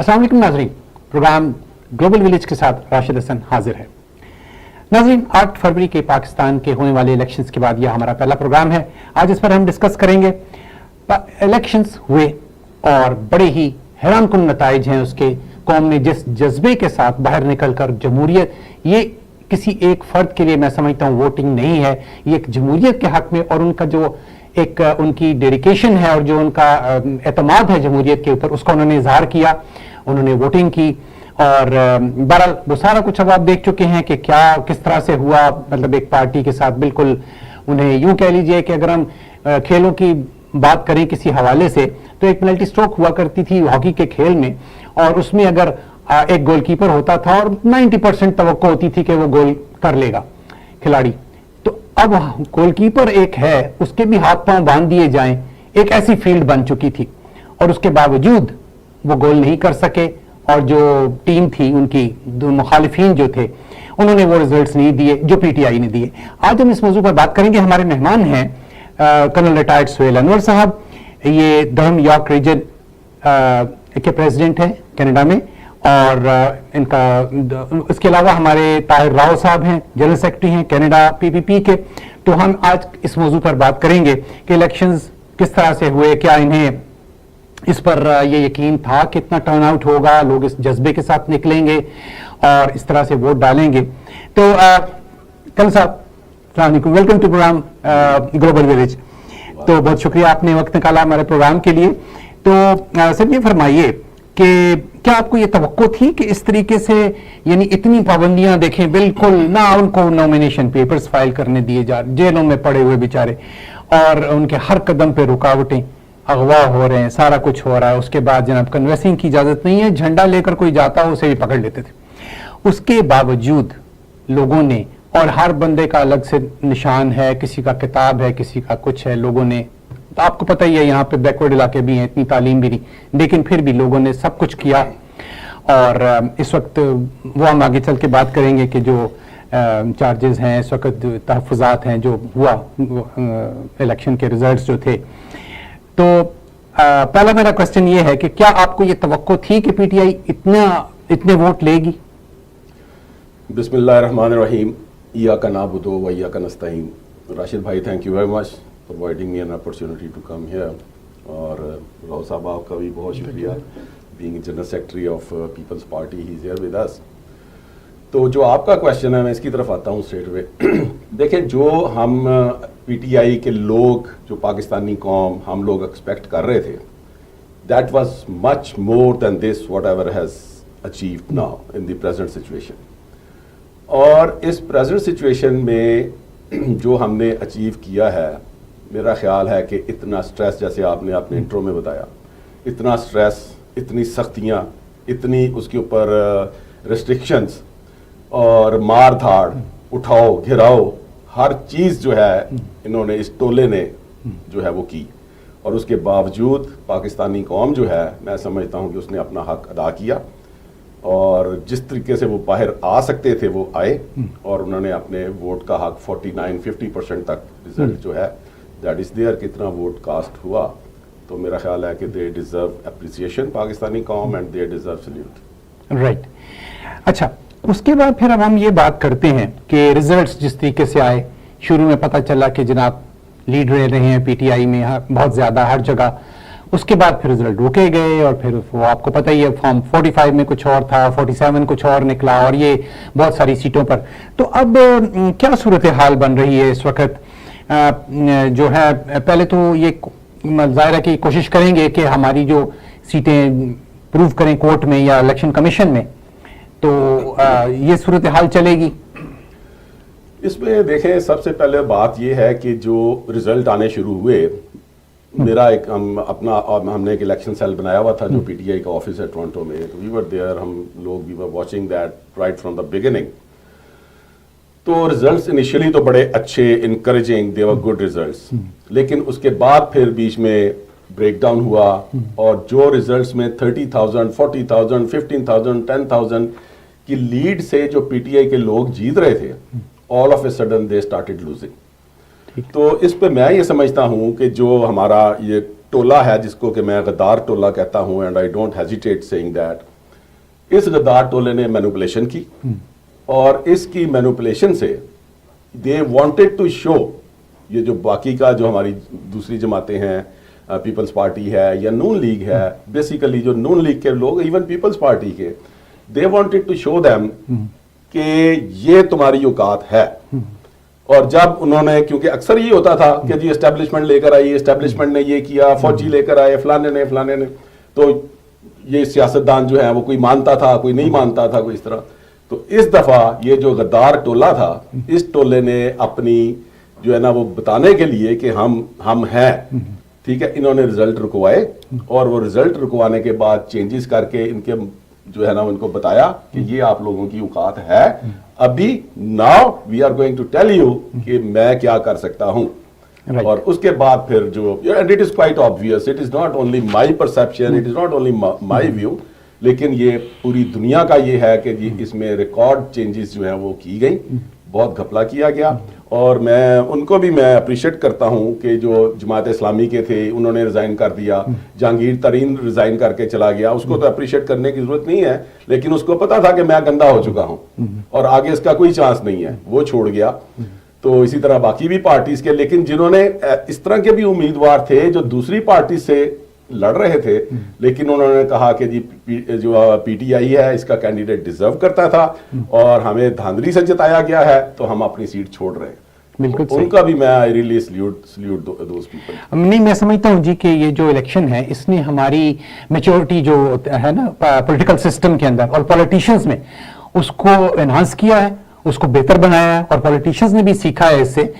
अस्सलाम वालेकुम नाज़रीन, प्रोग्राम ग्लोबल विलेज के साथ राशिद हसन हाजिर है। नाज़रीन, 8 फरवरी के पाकिस्तान के होने वाले इलेक्शंस के बाद यह हमारा पहला प्रोग्राम है। आज इस पर हम डिस्कस करेंगे। इलेक्शंस हुए और बड़े ही हैरानकुन नताइज हैं उसके। कौम ने जिस जज्बे के साथ बाहर निकलकर जमहूरियत, ये किसी एक फर्द के लिए मैं समझता हूँ वोटिंग नहीं है, ये एक जमहूरियत के हक में और उनका जो एक उनकी डेडिकेशन है और जो उनका एतमाद है जमहूरियत के ऊपर, उसका उन्होंने इजहार किया, उन्होंने वोटिंग की। और बहरहाल वो सारा कुछ अब आप देख चुके हैं कि क्या किस तरह से हुआ। मतलब एक पार्टी के साथ बिल्कुल उन्हें यूं कह लीजिए कि अगर हम खेलों की बात करें किसी हवाले से, तो एक पेनल्टी स्ट्रोक हुआ करती थी हॉकी के खेल में, और उसमें अगर एक गोलकीपर होता था और 90% तवक्को होती थी कि वो गोल कर लेगा खिलाड़ी, तो अब गोलकीपर एक है, उसके भी हाथ पांव बांध दिए जाएं, एक ऐसी फील्ड बन चुकी थी और उसके बावजूद वो गोल नहीं कर सके। और जो टीम थी उनकी मुखालिफिन जो थे, उन्होंने वो रिजल्ट्स नहीं दिए जो पीटीआई ने दिए। आज हम इस मौजू पर बात करेंगे। हमारे मेहमान हैं कर्नल रिटायर्ड सुहेल अनवर साहब, ये डर्हम यॉर्क रीजन के प्रेसिडेंट हैं कनाडा में, और इनका इसके अलावा हमारे ताहिर राव साहब हैं, जनरल सेक्रेटरी हैं कनाडा पीपीपी के। तो हम आज इस मौजू पर बात करेंगे कि इलेक्शंस किस तरह से हुए, क्या इन्हें इस पर ये यकीन था कि इतना टर्नआउट होगा, लोग इस जज्बे के साथ निकलेंगे और इस तरह से वोट डालेंगे। तो कर्नल साहब, welcome to programme global village. तो बहुत शुक्रिया, आपने वक्त निकाला हमारे प्रोग्राम के लिए। तो सर ये फरमाइए कि क्या आपको ये तवक्को थी कि इस तरीके से, यानी इतनी पाबंदियां देखें, बिल्कुल ना उनको नॉमिनेशन पेपर्स फाइल करने दिए जा, जेलों में पड़े हुए बेचारे, और उनके हर कदम पे रुकावटें, अगवा हो रहे हैं, सारा कुछ हो रहा है। उसके बाद जनाब कन्वेंसिंग की इजाजत नहीं है, झंडा लेकर कोई जाता हो उसे भी पकड़ लेते थे। उसके बावजूद लोगों ने, और हर बंदे का अलग से निशान है, किसी का किताब है, किसी का कुछ है, लोगों ने, तो आपको पता ही है यहाँ पे बैकवर्ड इलाके भी हैं, इतनी तालीम भी नहीं, लेकिन फिर भी लोगों ने सब कुछ किया। और इस वक्त वो हम आगे चल के बात करेंगे कि जो चार्जेस हैं इस वक्त, तहफ़्फ़ुज़ात हैं जो हुआ इलेक्शन के रिजल्ट्स जो थे। तो पहला मेरा क्वेश्चन ये है कि क्या आपको ये तवक्को थी कि पीटीआई इतने वोट लेगी? बिस्मिल्लाहिर्रहमानिर्रहीम, इय्याका नअबुदु व इय्याका नस्तईन। राशिद भाई, thank you very much for providing me an opportunity to come here. और राव साहब आपका भी बहुत शुक्रिया, being general secretary of Peoples Party, he is here with us. तो जो आपका क्वेश्चन है, मैं इसकी तरफ आता हूँ स्ट्रेट वे। देखें, जो हम पीटीआई के लोग, जो पाकिस्तानी कौम, हम लोग एक्सपेक्ट कर रहे थे, that was much more than this what ever has achieved now in the present situation. और इस प्रेजेंट सिचुएशन में जो हमने अचीव किया है, मेरा ख्याल है कि इतना स्ट्रेस, जैसे आपने अपने इंट्रो में बताया, इतना स्ट्रेस, इतनी सख्तियाँ, इतनी उसके ऊपर रिस्ट्रिक्शंस और मार धाड़, उठाओ घिराओ, हर चीज़ जो है इन्होंने, इस टोले ने जो है वो की। और उसके बावजूद पाकिस्तानी कौम जो है, मैं समझता हूँ कि उसने अपना हक अदा किया, और जिस तरीके से वो बाहर आ सकते थे वो आए, और उन्होंने अपने वोट का हक 49-50% तक रिजल्ट जो है दैट इज़ देयर, कितना वोट कास्ट हुआ। तो मेरा ख्याल है कि दे डिज़र्व एप्रिसिएशन, पाकिस्तानी कौम, and they deserve salute. Right. अच्छा, उसके बाद फिर अब हम ये बात करते हैं कि रिजल्ट्स जिस तरीके से आए, शुरू में पता चला कि जनाब लीड रह रहे हैं पीटीआई में बहुत ज़्यादा हर जगह। उसके बाद फिर रिजल्ट रोके गए, और फिर वो आपको पता ही है, फॉर्म 45 में कुछ और था, 47 कुछ और निकला, और ये बहुत सारी सीटों पर। तो अब क्या सूरत हाल बन रही है इस वक्त? जो है, पहले तो ये ज़ाहिर की कोशिश करेंगे कि हमारी जो सीटें प्रूव करें कोर्ट में या इलेक्शन कमीशन में, तो ये सूरत हाल चलेगी। इसमें देखें, सबसे पहले बात यह है कि जो रिजल्ट आने शुरू हुए, मेरा एक हमने एक इलेक्शन सेल बनाया हुआ था जो पीटीआई का ऑफिस है टोरंटो में। तो वी वर देयर, हम लोग we were watching that right from the beginning. तो रिजल्ट्स इनिशियली तो बड़े अच्छे, encouraging, they were good results, लेकिन उसके बाद फिर बीच में ब्रेकडाउन हुआ, और जो रिजल्ट्स में 30,000, 40,000, 15,000, 10,000 की लीड से जो पीटीआई के लोग जीत रहे थे, all of a sudden they started losing. तो इस पे मैं ये समझता हूँ कि जो हमारा ये टोला है, जिसको कि मैं गद्दार टोला कहता हूँ, and I don't hesitate saying that, اس غدار टोले ने मैनिपुलेशन की और इसकी मैनिपुलेशन से दे वांटेड टू शो, ये जो बाकी का जो हमारी दूसरी जमातें हैं, पीपल्स पार्टी है या नून लीग है, बेसिकली जो नून लीग के लोग, इवन पीपल्स पार्टी के, they wanted to show them कि ये तुम्हारी औकात है। और जब उन्होंने, क्योंकि अक्सर ये होता था कि जी एस्टेब्लिशमेंट लेकर आई, एस्टेब्लिशमेंट ने ये किया, फौजी लेकर आए, फलाने ने, तो ये सियासतदान जो है वो कोई मानता था, कोई नहीं मानता था, कोई इस तरह। तो इस दफा ये जो गद्दार टोला था, इस टोले ने अपनी जो है ना वो बताने के लिए कि हम हैं, ठीक है, इन्होंने रिजल्ट रुकवाए और वो रिजल्ट रुकवाने के बाद चेंजेस करके इनके जो है ना उनको बताया कि ये आप लोगों की औकात है, अभी now we are going to tell you कि मैं क्या कर सकता हूं। और उसके बाद फिर जो, and it is quite obvious, it is not only my perception, it is not only my view, लेकिन ये पूरी दुनिया का ये है कि जी इसमें रिकॉर्ड चेंजेस जो हैं वो की गई, बहुत घपला किया गया। और मैं उनको भी मैं अप्रिशिएट करता हूं कि जो जमात इस्लामी के थे उन्होंने रिजाइन कर दिया, जहांगीर तरीन रिजाइन करके चला गया, उसको तो अप्रिशिएट करने की जरूरत नहीं है, लेकिन उसको पता था कि मैं गंदा हो चुका हूं और आगे इसका कोई चांस नहीं है, वो छोड़ गया। तो इसी तरह बाकी भी पार्टीज के, लेकिन जिन्होंने इस तरह के भी उम्मीदवार थे जो दूसरी पार्टी से लड़ रहे थे, लेकिन उन्होंने कहा कि जी जो पीटीआई है इसका कैंडिडेट डिजर्व करता था और हमें धांधली से जिताया गया है, तो हम अपनी सीट छोड़ रहे हैं। बिल्कुल उनका भी मैं I really salute those people. नहीं, मैं समझता हूँ जी कि ये जो इलेक्शन है इसने हमारी मैच्योरिटी जो है ना पॉलिटिकल सिस्टम के अंदर और पॉलिटिशियंस में, उसको एनहांस किया है, उसको बेहतर बनाया है, और पॉलिटिशियंस ने भी सीखा है इससे।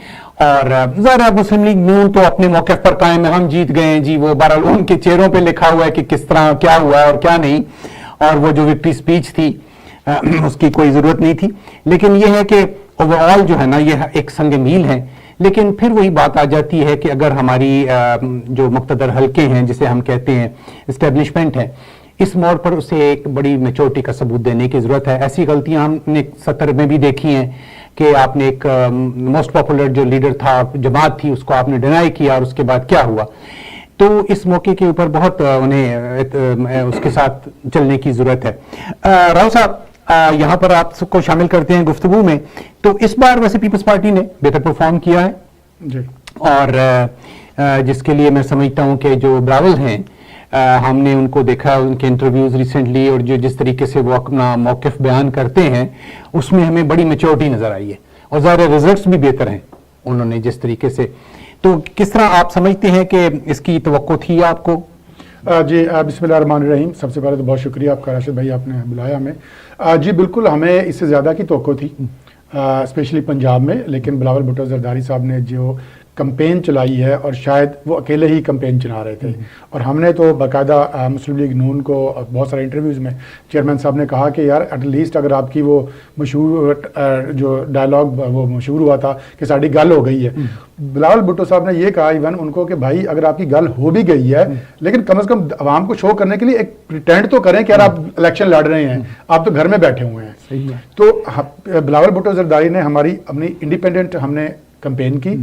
और ज़रा मुस्लिम लीग नून तो अपने मौके पर कायम है, हम जीत गए हैं जी, वो बहरहाल उनके चेहरों पे लिखा हुआ है कि किस तरह क्या हुआ और क्या नहीं, और वो जो विक्ट्री स्पीच थी उसकी कोई ज़रूरत नहीं थी। लेकिन ये है कि ओवरऑल जो है ना ये एक संग मील है। लेकिन फिर वही बात आ जाती है कि अगर हमारी जो मुक्तदर हल्के हैं, जिसे हम कहते हैं इस्टेब्लिशमेंट है, इस मोड़ पर उसे एक बड़ी मैच्योरिटी का सबूत देने की जरूरत है। ऐसी गलतियां हमने 70 में भी देखी हैं कि आपने एक मोस्ट पॉपुलर जो लीडर था, जमात थी, उसको आपने डिनाई किया और उसके बाद क्या हुआ। तो इस मौके के ऊपर बहुत उन्हें उसके साथ चलने की जरूरत है। राव साहब, यहाँ पर आप सबको शामिल करते हैं गुफ्तगू में। तो इस बार वैसे पीपल्स पार्टी ने बेहतर परफॉर्म किया है जी, और जिसके लिए मैं समझता हूँ कि जो ब्रावल हैं, हमने उनको देखा उनके इंटरव्यूज रिसेंटली, और जो जिस तरीके से वो अपना मौक़िफ़ बयान करते हैं उसमें हमें बड़ी मैच्योरिटी नजर आई है, और ज़ाहिर रिजल्ट्स भी बेहतर हैं उन्होंने जिस तरीके से। तो किस तरह आप समझते हैं कि इसकी तवक्को थी आपको? जी, बिस्मिल्लाहिर्रहमानिर्रहीम। सबसे पहले तो बहुत शुक्रिया आपका राशिद भाई, आपने बुलाया हमें। जी बिल्कुल, हमें इससे ज़्यादा की तवक्को थी, स्पेशली पंजाब में। लेकिन बिलावल भुट्टो जरदारी साहब ने जो कैंपेन चलाई है, और शायद वो अकेले ही कैंपेन चला रहे थे, और हमने तो बाकायदा मुस्लिम लीग नून को बहुत सारे इंटरव्यूज़ में चेयरमैन साहब ने कहा कि यार एटलीस्ट अगर आपकी वो मशहूर जो डायलॉग वो मशहूर हुआ था कि साड़ी गल हो गई है, बिलावल भुट्टो साहब ने ये कहा इवन उनको कि भाई अगर आपकी गल हो भी गई है, लेकिन कम से कम आवाम को शो करने के लिए एक प्रिटेंड तो करें कि यार आप इलेक्शन लड़ रहे हैं, आप तो घर में बैठे हुए हैं। सही है। तो बिलावल भुट्टो जरदारी ने हमारी अपनी इंडिपेंडेंट हमने कैंपेन की,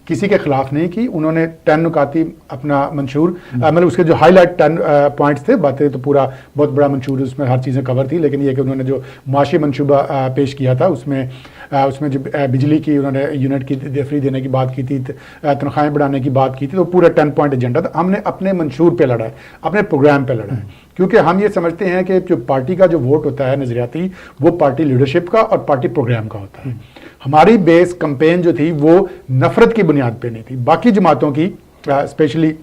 किसी के खिलाफ नहीं की। उन्होंने 10 नुकाती अपना मंशूर, मतलब उसके जो हाईलाइट 10 पॉइंट्स थे, बातें तो पूरा बहुत बड़ा मंशूर, उसमें हर चीज़ें कवर थी, लेकिन ये कि उन्होंने जो माशी मंशूबा पेश किया था उसमें जो बिजली की उन्होंने यूनिट की फ्री देने की बात की थी, तनख्वाहें बढ़ाने की बात की थी, तो पूरा 10 पॉइंट एजेंडा था। हमने अपने मंशूर पे लड़ा है, अपने प्रोग्राम पे लड़ा है, क्योंकि हम ये समझते हैं कि जो पार्टी का जो वोट होता है नजरियाती, वो पार्टी लीडरशिप का और पार्टी प्रोग्राम का होता है। हमारी बेस कैंपेन जो थी वो नफरत की बुनियाद पे नहीं थी। बाकी जमातों की स्पेशली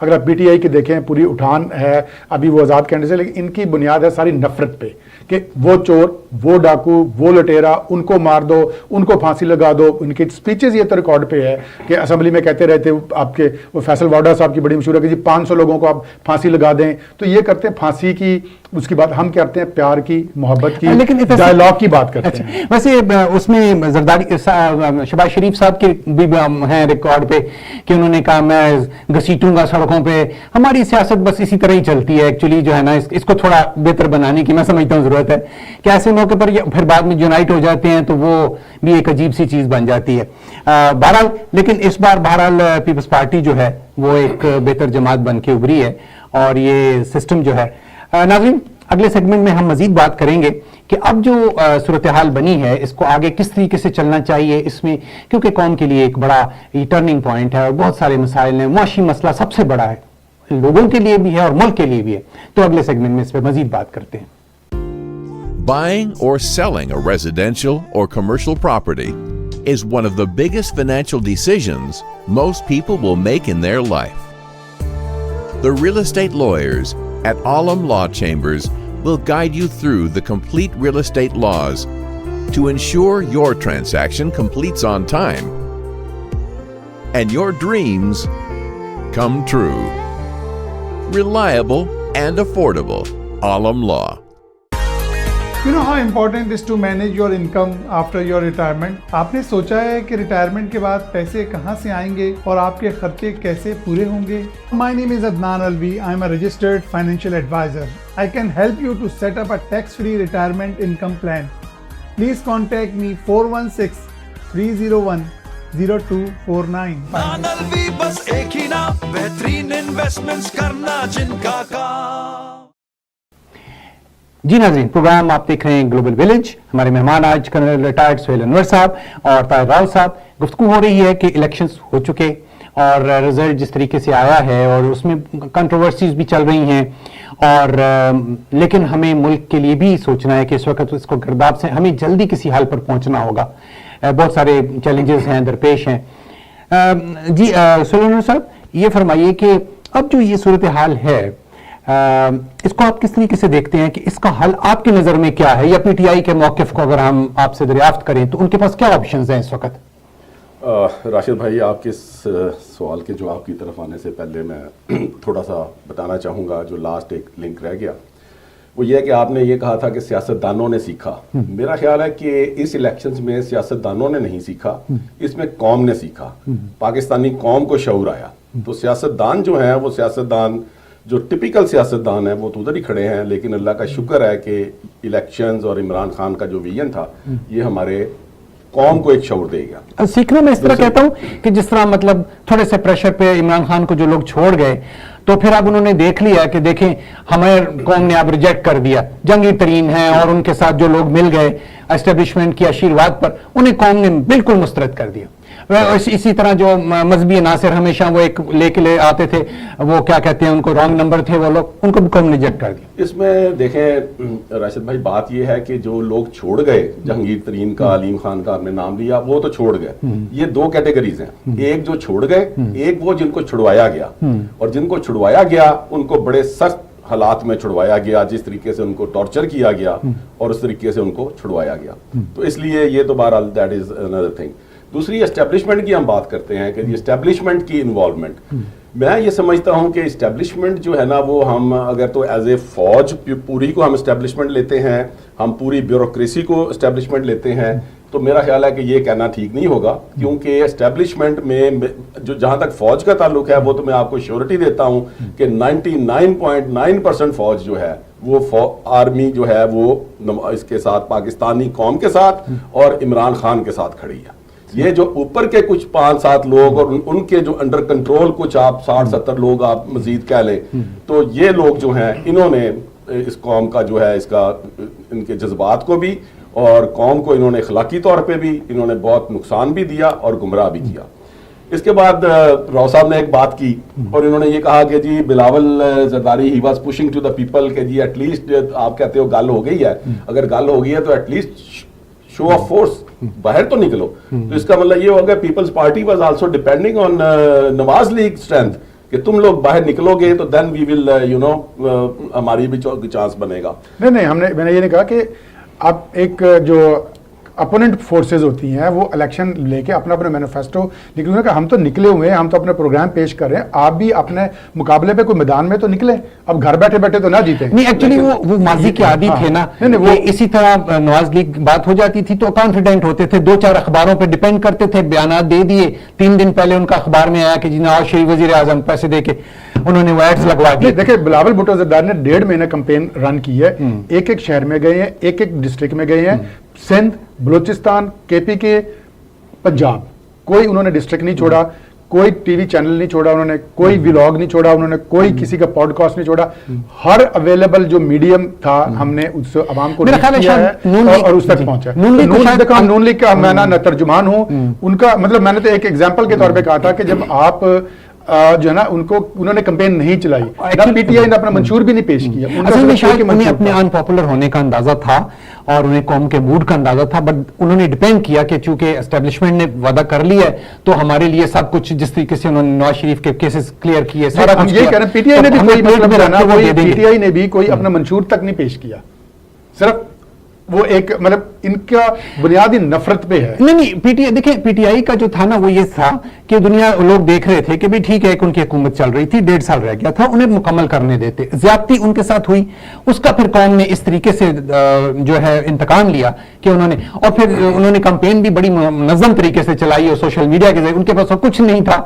अगर आप पीटीआई की देखें, पूरी उठान है, अभी वो आज़ाद कैंडिडेट है, लेकिन इनकी बुनियाद है सारी नफरत पे कि वो चोर, वो डाकू, वो लुटेरा, उनको मार दो, उनको फांसी लगा दो। उनकी स्पीचेस ये तो रिकॉर्ड पे है कि असेंबली में कहते रहते आपके वो फैसल वाडा साहब की बड़ी मशहूर है कि जी 500 लोगों को आप फांसी लगा दें। तो ये करते हैं फांसी की, उसकी बात हम करते हैं प्यार की, मोहब्बत की, लेकिन डायलॉग की बात करते हैं। वैसे उसमें जरदारी शहबाज शरीफ साहब के भी हैं रिकॉर्ड पे कि उन्होंने कहा मैं घसीटूंगा सड़कों पे। हमारी सियासत बस इसी तरह ही चलती है एक्चुअली, जो है ना इसको थोड़ा बेहतर बनाने की मैं समझता हूँ जरूरत है कि ऐसे मौके पर फिर बाद में यूनाइट हो जाते हैं तो वो भी एक अजीब सी चीज बन जाती है। बहरहाल, लेकिन इस बार बहरहाल पीपल्स पार्टी जो है वो एक बेहतर जमात बन के उभरी है, और ये सिस्टम जो है नाज़रीन अगले सेगमेंट में हम मजीद बात करेंगे कि अब जो सूरत हाल बनी है इसको आगे किस तरीके से चलना चाहिए इसमें, क्योंकि कौम के लिए एक बड़ा टर्निंग पॉइंट है और बहुत सारे मसाइल हैं। मुआशी मसला सबसे बड़ा है, लोगों के लिए भी है और मुल्क के लिए भी है। तो अगले सेगमेंट में इस पर मजीद बात करते हैं। Buying or selling a residential or commercial property is one of the biggest financial decisions most people will make in their life. The real estate lawyers at Alam Law Chambers will guide you through the complete real estate laws to ensure your transaction completes on time and your dreams come true. Reliable and affordable. Alam Law. You know how important it is to manage your income after your retirement? आपने सोचा है कि retirement के बाद पैसे कहाँ से आएंगे और आपके खर्चे कैसे पूरे होंगे? My name is Adnan Alvi. I am a registered financial advisor. I can help you to set up a tax-free retirement income plan. Please contact me 416-301-0249. Adnan Alvi बस एक ही नाम, बेहतरीन इन्वेस्टमेंट्स करना जिनका काम। जी नाज़रीन, प्रोग्राम आप देख रहे हैं ग्लोबल विलेज। हमारे मेहमान आज कर्नल रिटायर्ड सोहेल अनवर साहब और ताहिर राव साहब। गुफ्तगू हो रही है कि इलेक्शंस हो चुके और रिजल्ट जिस तरीके से आया है और उसमें कंट्रोवर्सीज भी चल रही हैं और लेकिन हमें मुल्क के लिए भी सोचना है कि इस वक्त इसको गर्दाब से हमें जल्दी किसी हाल पर पहुंचना होगा। बहुत सारे चैलेंजेस हैं, दरपेश हैं। जी सोहेल अनवर साहब, ये फरमाइए कि अब जो ये सूरत हाल है इसको आप किस तरीके से देखते हैं कि इसका हल आपकी नजर में क्या है, या पीटीआई के मौकिफ को अगर हम आपसे दरियाफ्त करें तो उनके पास क्या ऑप्शंस हैं इस वक्त? राशिद भाई, आपके इस सवाल के जवाब की तरफ आने से पहले मैं थोड़ा सा बताना चाहूँगा। जो लास्ट एक लिंक रह गया वो ये है कि आपने ये कहा था कि सियासतदानों ने सीखा। मेरा ख्याल है कि इस इलेक्शंस में सियासतदानों ने नहीं सीखा, इसमें कौम ने सीखा। पाकिस्तानी कौम को शऊर आया। तो सियासतदान जो हैं वो सियासतदान जो टिपिकल सियासतदान है वो तो उधर ही खड़े हैं, लेकिन अल्लाह का शुक्र है कि इलेक्शंस और इमरान खान का जो विजन था ये हमारे कौम को एक शऊर देगा। सीखना मैं इस तरह कहता हूं कि जिस तरह मतलब थोड़े से प्रेशर पे इमरान खान को जो लोग छोड़ गए तो फिर अब उन्होंने देख लिया कि देखें हमें कौम ने अब रिजेक्ट कर दिया, जंगी तरीन है और उनके साथ जो लोग मिल गए एस्टेब्लिशमेंट के आशीर्वाद पर उन्हें कौम ने बिल्कुल मुस्तरद कर दिया। इसी तरह जो मजहबी अनासर हमेशा वो एक ले आते थे, वो क्या कहते हैं उनको रॉन्ग नंबर थे, वो लोग उनको भी कौम रिजेक्ट कर दिया। इसमें देखें राशिद भाई, बात ये है कि जो लोग छोड़ गए, जहांगीर तरीन का, अलीम खान का आपने नाम लिया, वो तो छोड़ गए। ये दो कैटेगरीज हैं, एक जो छोड़ गए, एक वो जिनको छुड़वाया गया। और जिनको छुड़वाया गया उनको बड़े सख्त हालात में छुड़वाया गया, जिस तरीके से उनको टॉर्चर किया गया और उस तरीके से उनको छुड़वाया गया। तो इसलिए ये तो बहरहाल दैट इज अनदर थिंग। दूसरी एस्टेब्लिशमेंट की हम बात करते हैं कि एस्टेब्लिशमेंट की इन्वॉल्वमेंट, मैं ये समझता हूं कि एस्टेब्लिशमेंट जो है ना वो हम अगर तो एज ए फौज पूरी को हम एस्टेब्लिशमेंट लेते हैं, हम पूरी ब्यूरोक्रेसी को एस्टेब्लिशमें लेते हैं, तो मेरा ख्याल है कि ये कहना ठीक नहीं होगा। क्योंकि एस्टेब्लिशमेंट में जो जहां तक फौज का ताल्लुक है वो तो मैं आपको श्योरिटी देता हूं कि 99.9% फौज जो है वो आर्मी जो है वो इसके साथ पाकिस्तानी कौम के साथ और इमरान खान के साथ खड़ी है। ये जो ऊपर के कुछ 5-7 लोग और उनके जो अंडर कंट्रोल कुछ आप 60-70 लोग आप मजीद कह लें, तो ये लोग जो हैं इन्होंने इस कौम का जो है इसका इनके जज्बात को भी और कौम को इन्होंने अखलाकी तौर पे भी इन्होंने बहुत नुकसान भी दिया और गुमराह भी किया। इसके बाद राव साहब ने एक बात की और इन्होंने ये कहा कि जी बिलावल जरदारी ही was pushing to the people कि जी एटलीस्ट आप कहते हो गल हो गई है, अगर गल हो गई है तो एटलीस्ट शो ऑफ फोर्स बाहर तो निकलो। तो इसका मतलब ये होगा Peoples Party was also depending on Nawaz League strength कि तुम लोग बाहर निकलोगे तो देन वी विल हमारी भी चांस बनेगा। नहीं मैंने ये नहीं कहा कि आप एक जो अपोनेंट फोर्सेज होती हैं वो इलेक्शन लेके अपना अपना मैनिफेस्टो निकले कि हम तो निकले हुए हैं, हम तो अपने प्रोग्राम पेश कर रहे हैं, आप भी अपने मुकाबले पे कोई मैदान में तो निकले, अब घर बैठे बैठे तो ना जीते। नहीं एक्चुअली वो माजी के आदी थे ना, वो इसी तरह नवाज लीग बात हो जाती थी तो कॉन्फिडेंट होते थे, 2-4 अखबारों पे डिपेंड करते थे, बयान दे दिए, 3 दिन पहले उनका अखबार में आया कि जी नवाज शरीफ वजीर आजम पैसे दे के उन्होंने वो एड्स लगवा दिए। देखिए बिलावल भुट्टो जरदारी ने 1.5 महीने कैंपेन रन की है, एक शहर में गए हैं, एक डिस्ट्रिक्ट में गए हैं, सिंध, बलूचिस्तान, KPK, पंजाब, कोई उन्होंने डिस्ट्रिक्ट नहीं छोड़ा। कोई टीवी चैनल नहीं छोड़ा उन्होंने, कोई व्लॉग नहीं छोड़ा उन्होंने, कोई किसी का पॉडकास्ट नहीं छोड़ा, हर अवेलेबल जो मीडियम था हमने उस आवाम को मेरा reach ख्याल है किया शायद है नून लीग- और उस तक जी। पहुंचा। नून लीग को शायद- देखो, नून लीग का मैं ना तर्जुमान हूं, उनका मतलब मैंने तो एक एग्जांपल के तौर पे कहा था कि जब आप जो है ना उनको उन्होंने कैंपेन नहीं चलाई, ना पीटीआई ने अपना मंशूर भी नहीं पेश किया, उनका असल में सिर्फ शायद एक उन्हें मंशूर अपने था। अनपॉपुलर होने का अंदाजा था और उन्हें कौम के मूड का अंदाजा था, बट उन्होंने डिपेंड किया कि चूंकि एस्टेब्लिशमेंट ने वादा कर लिया है तो हमारे लिए सब कुछ, जिस तरीके से उन्होंने नवाज शरीफ के केसेस क्लियर किए, सारा हम कुछ ये किया, कह रहे हैं पीटीआई ने तो भी हमें कोई पेट मतलब में जो है रख ना के वो कोई दे देंगे। पीटीआई ने भी कोई अपना मंशूर तक नहीं पेश किया, सिर्फ वो एक मतलब इनका बुनियादी नफरत पे है। नहीं पीटीआई, देखिए पीटीआई का जो था ना वो ये था कि दुनिया लोग देख रहे थे कि भी ठीक है, एक उनकी हुकूमत चल रही थी, 1.5 साल रह गया था, उन्हें मुकम्मल करने देते, ज्यादती उनके साथ हुई, उसका फिर कौम ने इस तरीके से जो है इंतकाम लिया कि उन्होंने, और फिर उन्होंने कैंपेन भी बड़ी मुनज़्ज़म तरीके से चलाई और सोशल मीडिया के जरिए, उनके पास कुछ नहीं था।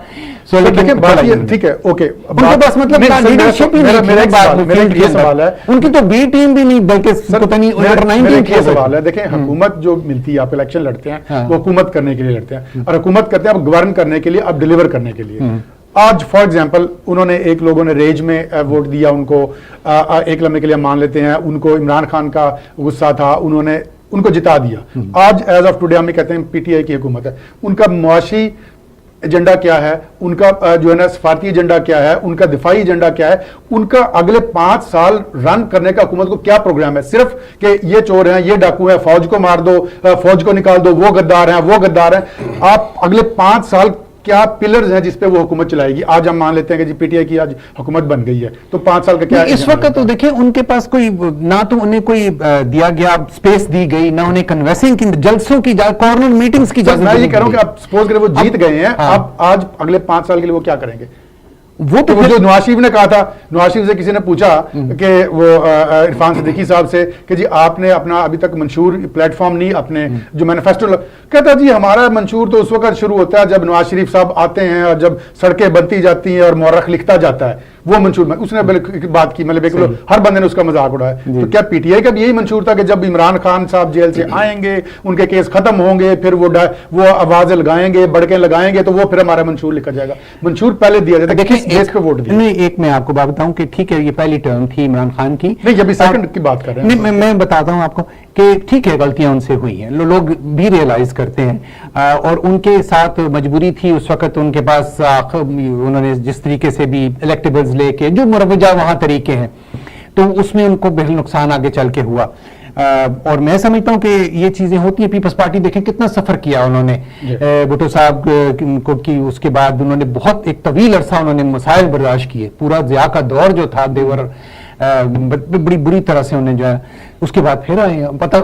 सो तो लेकिन देखिए बात ये ठीक है, ओके, उनके पास मतलब नहीं, सर, लीडरशिप ही मेरा नहीं थी एक बाद सवाल- में मेरा फील्ड एक के ये सवाल अंदर। है, उनकी तो बी टीम भी नहीं बल्कि पता नहीं मेरा अंडर 19 एक ये थी। सवाल है, देखें हुकूमत जो मिलती है, आप इलेक्शन लड़ते हैं हाँ। वो हुकूमत करने के लिए लड़ते हैं, और हुकूमत करते हैं आप गवर्न करने के लिए, आप डिलीवर करने के लिए। आज फॉर एग्जांपल उन्होंने एक लोगों ने रेज में वोट दिया उनको, एक लम्हे के लिए मान लेते हैं उनको इमरान खान का गुस्सा था, उन्होंने उनको जिता दिया। आज एज ऑफ टुडे हम ये कहते हैं पीटीआई की हुकूमत है, उनका मुआशी एजेंडा क्या है, उनका जो है ना सफारती एजेंडा क्या है, उनका दिफाई एजेंडा क्या है, उनका अगले 5 साल रन करने का हुकूमत को क्या प्रोग्राम है? सिर्फ कि ये चोर हैं, ये डाकू हैं, फौज को मार दो, फौज को निकाल दो, वो गद्दार हैं, वो गद्दार हैं। आप अगले 5 साल क्या पिलर्स हैं जिस पे वो हुकूमत चलाएगी? आज हम मान लेते हैं कि जी पीटीआई की आज हुकूमत बन गई है, तो 5 साल का क्या इस वक्त तो देखिए उनके पास कोई ना तो उन्हें कोई दिया गया स्पेस दी गई, ना उन्हें कन्वेंसिंग की, जलसों की, कॉर्नर मीटिंग्स की इजाजत मैं ये दी कह रहा हूं कि गई। आप सपोज करें वो जीत गए हैं, हाँ। अब आज अगले 5 साल के लिए वो क्या करेंगे? वो तो वो जो नवाज शरीफ ने कहा था, नवाज शरीफ से किसी ने पूछा कि वो इरफान सिद्दीकी साहब से कि जी आपने अपना अभी तक मंशूर प्लेटफॉर्म नहीं, अपने जो मैनिफेस्टो, कहता जी हमारा मंशूर तो उस वक्त शुरू होता है जब नवाज शरीफ साहब आते हैं और जब सड़कें बनती जाती हैं और मौरख लिखता जाता है, वो मंशूर में उसने बात की, मतलब एक हर बंदे ने उसका मजाक उड़ाया। तो क्या पीटीआई का भी यही मंशूर था कि जब इमरान खान साहब जेल से आएंगे, उनके केस खत्म होंगे, फिर वो आवाजें लगाएंगे, बड़के लगाएंगे, तो वो फिर हमारा मंशूर लिखा जाएगा? मंशूर पहले दिया जाता है, देखिए किस बेस पे वोट दिया? नहीं, एक मैं आपको बात बताऊं कि ठीक है ये पहली टर्म थी इमरान खान की, नहीं अभी सेकंड की बात कर रहे हैं। नहीं मैं बताता हूं आपको कि ठीक है गलतियां उनसे हुई हैं, लोग भी रियलाइज करते हैं, और उनके साथ मजबूरी थी उस वक्त, उनके पास उन्होंने जिस तरीके से भी इलेक्टेबल्स लेके जो मुरवजा वहां तरीके हैं, तो उसमें उनको बेहद नुकसान आगे चल के हुआ। और मैं समझता हूं कि ये चीजें होती हैं। पीपल्स पार्टी देखें कितना सफर किया उन्होंने भुट्टो साहब को की, उसके बाद उन्होंने बहुत एक तवील अरसा उन्होंने मसाइल बर्दाश्त किए, पूरा ज़िया का दौर जो था देवर बड़ी बुरी तरह से उन्हें जो है, उसके बाद फिर आए, पता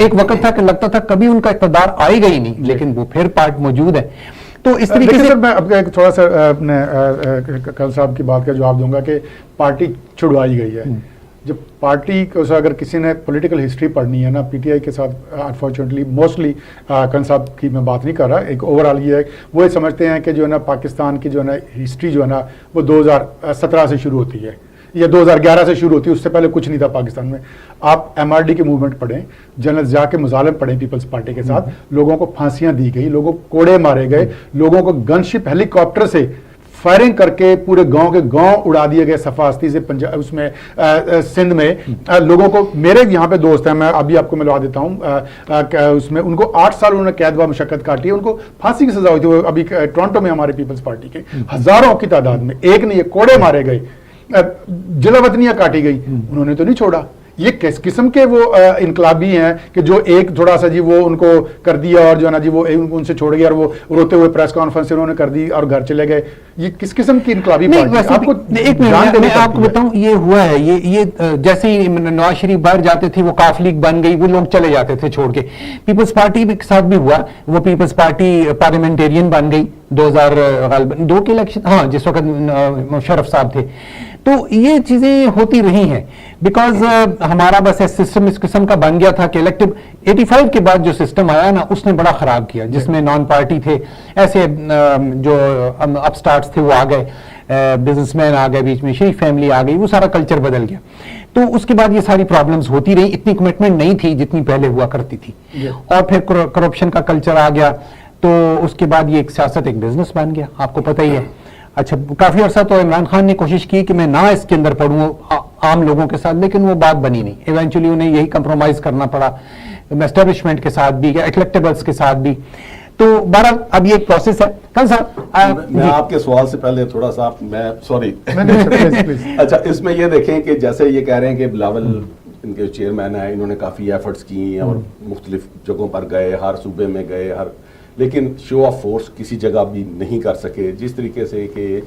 एक वक्त था कि लगता था कभी उनका इक़्तिदार आएगा ही नहीं, लेकिन वो फिर पार्ट मौजूद है। तो इस तरीके से सर मैं आपका एक थोड़ा सा अपने कल साहब की बात का जवाब दूंगा कि पार्टी छुड़वाई गई है। जब पार्टी को अगर किसी ने पॉलिटिकल हिस्ट्री पढ़नी है ना, पीटीआई के साथ अनफॉर्चुनेटली मोस्टली कन साहब की मैं बात नहीं कर रहा, एक ओवरऑल ये है, वो ये समझते हैं कि जो है ना पाकिस्तान की जो है ना हिस्ट्री जो है ना वो 2017 से शुरू होती है या 2011 से शुरू होती है, उससे पहले कुछ नहीं था पाकिस्तान में। आप एमआरडी की मूवमेंट पढ़ें, जनरल ज़िया के मुजालिम पढ़ें पीपल्स पार्टी के साथ, लोगों को फांसियां दी गई, लोगों को कोड़े मारे गए, लोगों को गनशिप हेलीकॉप्टर से फायरिंग करके पूरे गांव के गांव उड़ा दिए गए, सफास्ती से पंजाब उसमें सिंध में लोगों को। मेरे यहाँ पे दोस्त हैं, मैं अभी आपको मिलवा देता हूँ, उसमें उनको 8 साल उन्होंने कैद व मुशक्कत काटी है, उन्को फांसी की सजा हुई थी। वो अभी टोरंटो में हमारे पीपल्स पार्टी के हजारों की तादाद में, एक नहीं, ये कोड़े मारे गए, जिलावतनियां काटी गई, उन्होंने तो नहीं छोड़ा। ये किस किस्म के वो इनकलाबी हैं कि जो एक थोड़ा सा जी वो उनको कर दिया और जो है ना जी वो उनसे छोड़ गया और वो रोते हुए प्रेस कॉन्फ्रेंस उन्होंने कर दी और घर चले गए। ये किस किस्म की इनकलाबी पार्टी? आपको एक मिनट मैं आपको बताऊं, ये हुआ है, ये जैसे ही नवाज शरीफ बाहर जाते थे वो काफ लीग बन गई, वो लोग चले जाते थे छोड़ के। पीपल्स पार्टी के साथ भी हुआ, वो पीपल्स पार्टी पार्लियामेंटेरियन बन गई 2002 के इलेक्शन, हाँ जिस वक्त मुशर्रफ साहब थे। तो ये चीजें होती रही हैं बिकॉज हमारा बस सिस्टम इस किस्म का बन गया था कि इलेक्टिव 85 के बाद जो सिस्टम आया ना उसने बड़ा खराब किया, जिसमें नॉन पार्टी थे, ऐसे जो अपस्टार्ट्स थे वो आ गए, बिजनेसमैन आ गए बीच में, शरीफ फैमिली आ गई, वो सारा कल्चर बदल गया। तो उसके बाद ये सारी प्रॉब्लम्स होती रही, इतनी कमिटमेंट नहीं थी जितनी पहले हुआ करती थी, और फिर करप्शन का कल्चर आ गया। تو اس کے بعد یہ ایک سیاست ایک بزنس بن گیا، آپ کو پتہ ہی ہے. اچھا کافی عرصہ تو عمران خان نے کوشش کی کہ میں نہ اس کے اندر پڑھوں عام لوگوں کے ساتھ، لیکن وہ بات بنی نہیں. ایونچولی انہیں یہی کمپرومائز کرنا پڑا اسٹیبلشمنٹ کے ساتھ بھی، الیکٹیبلز کے ساتھ بھی. تو بہرحال اب یہ ایک پروسیس ہے. خان صاحب میں آپ کے سوال سے پہلے تھوڑا سا میں سوری اچھا اس میں یہ دیکھیں کہ جیسے یہ کہہ رہے ہیں کہ بلاول ان کے چیئرمین ہیں، انہوں نے کافی ایفرٹس کی اور مختلف جگہوں پر گئے، ہر صوبے میں گئے، لیکن شو آف فورس کسی جگہ بھی نہیں کر سکے. جس طریقے سے کہ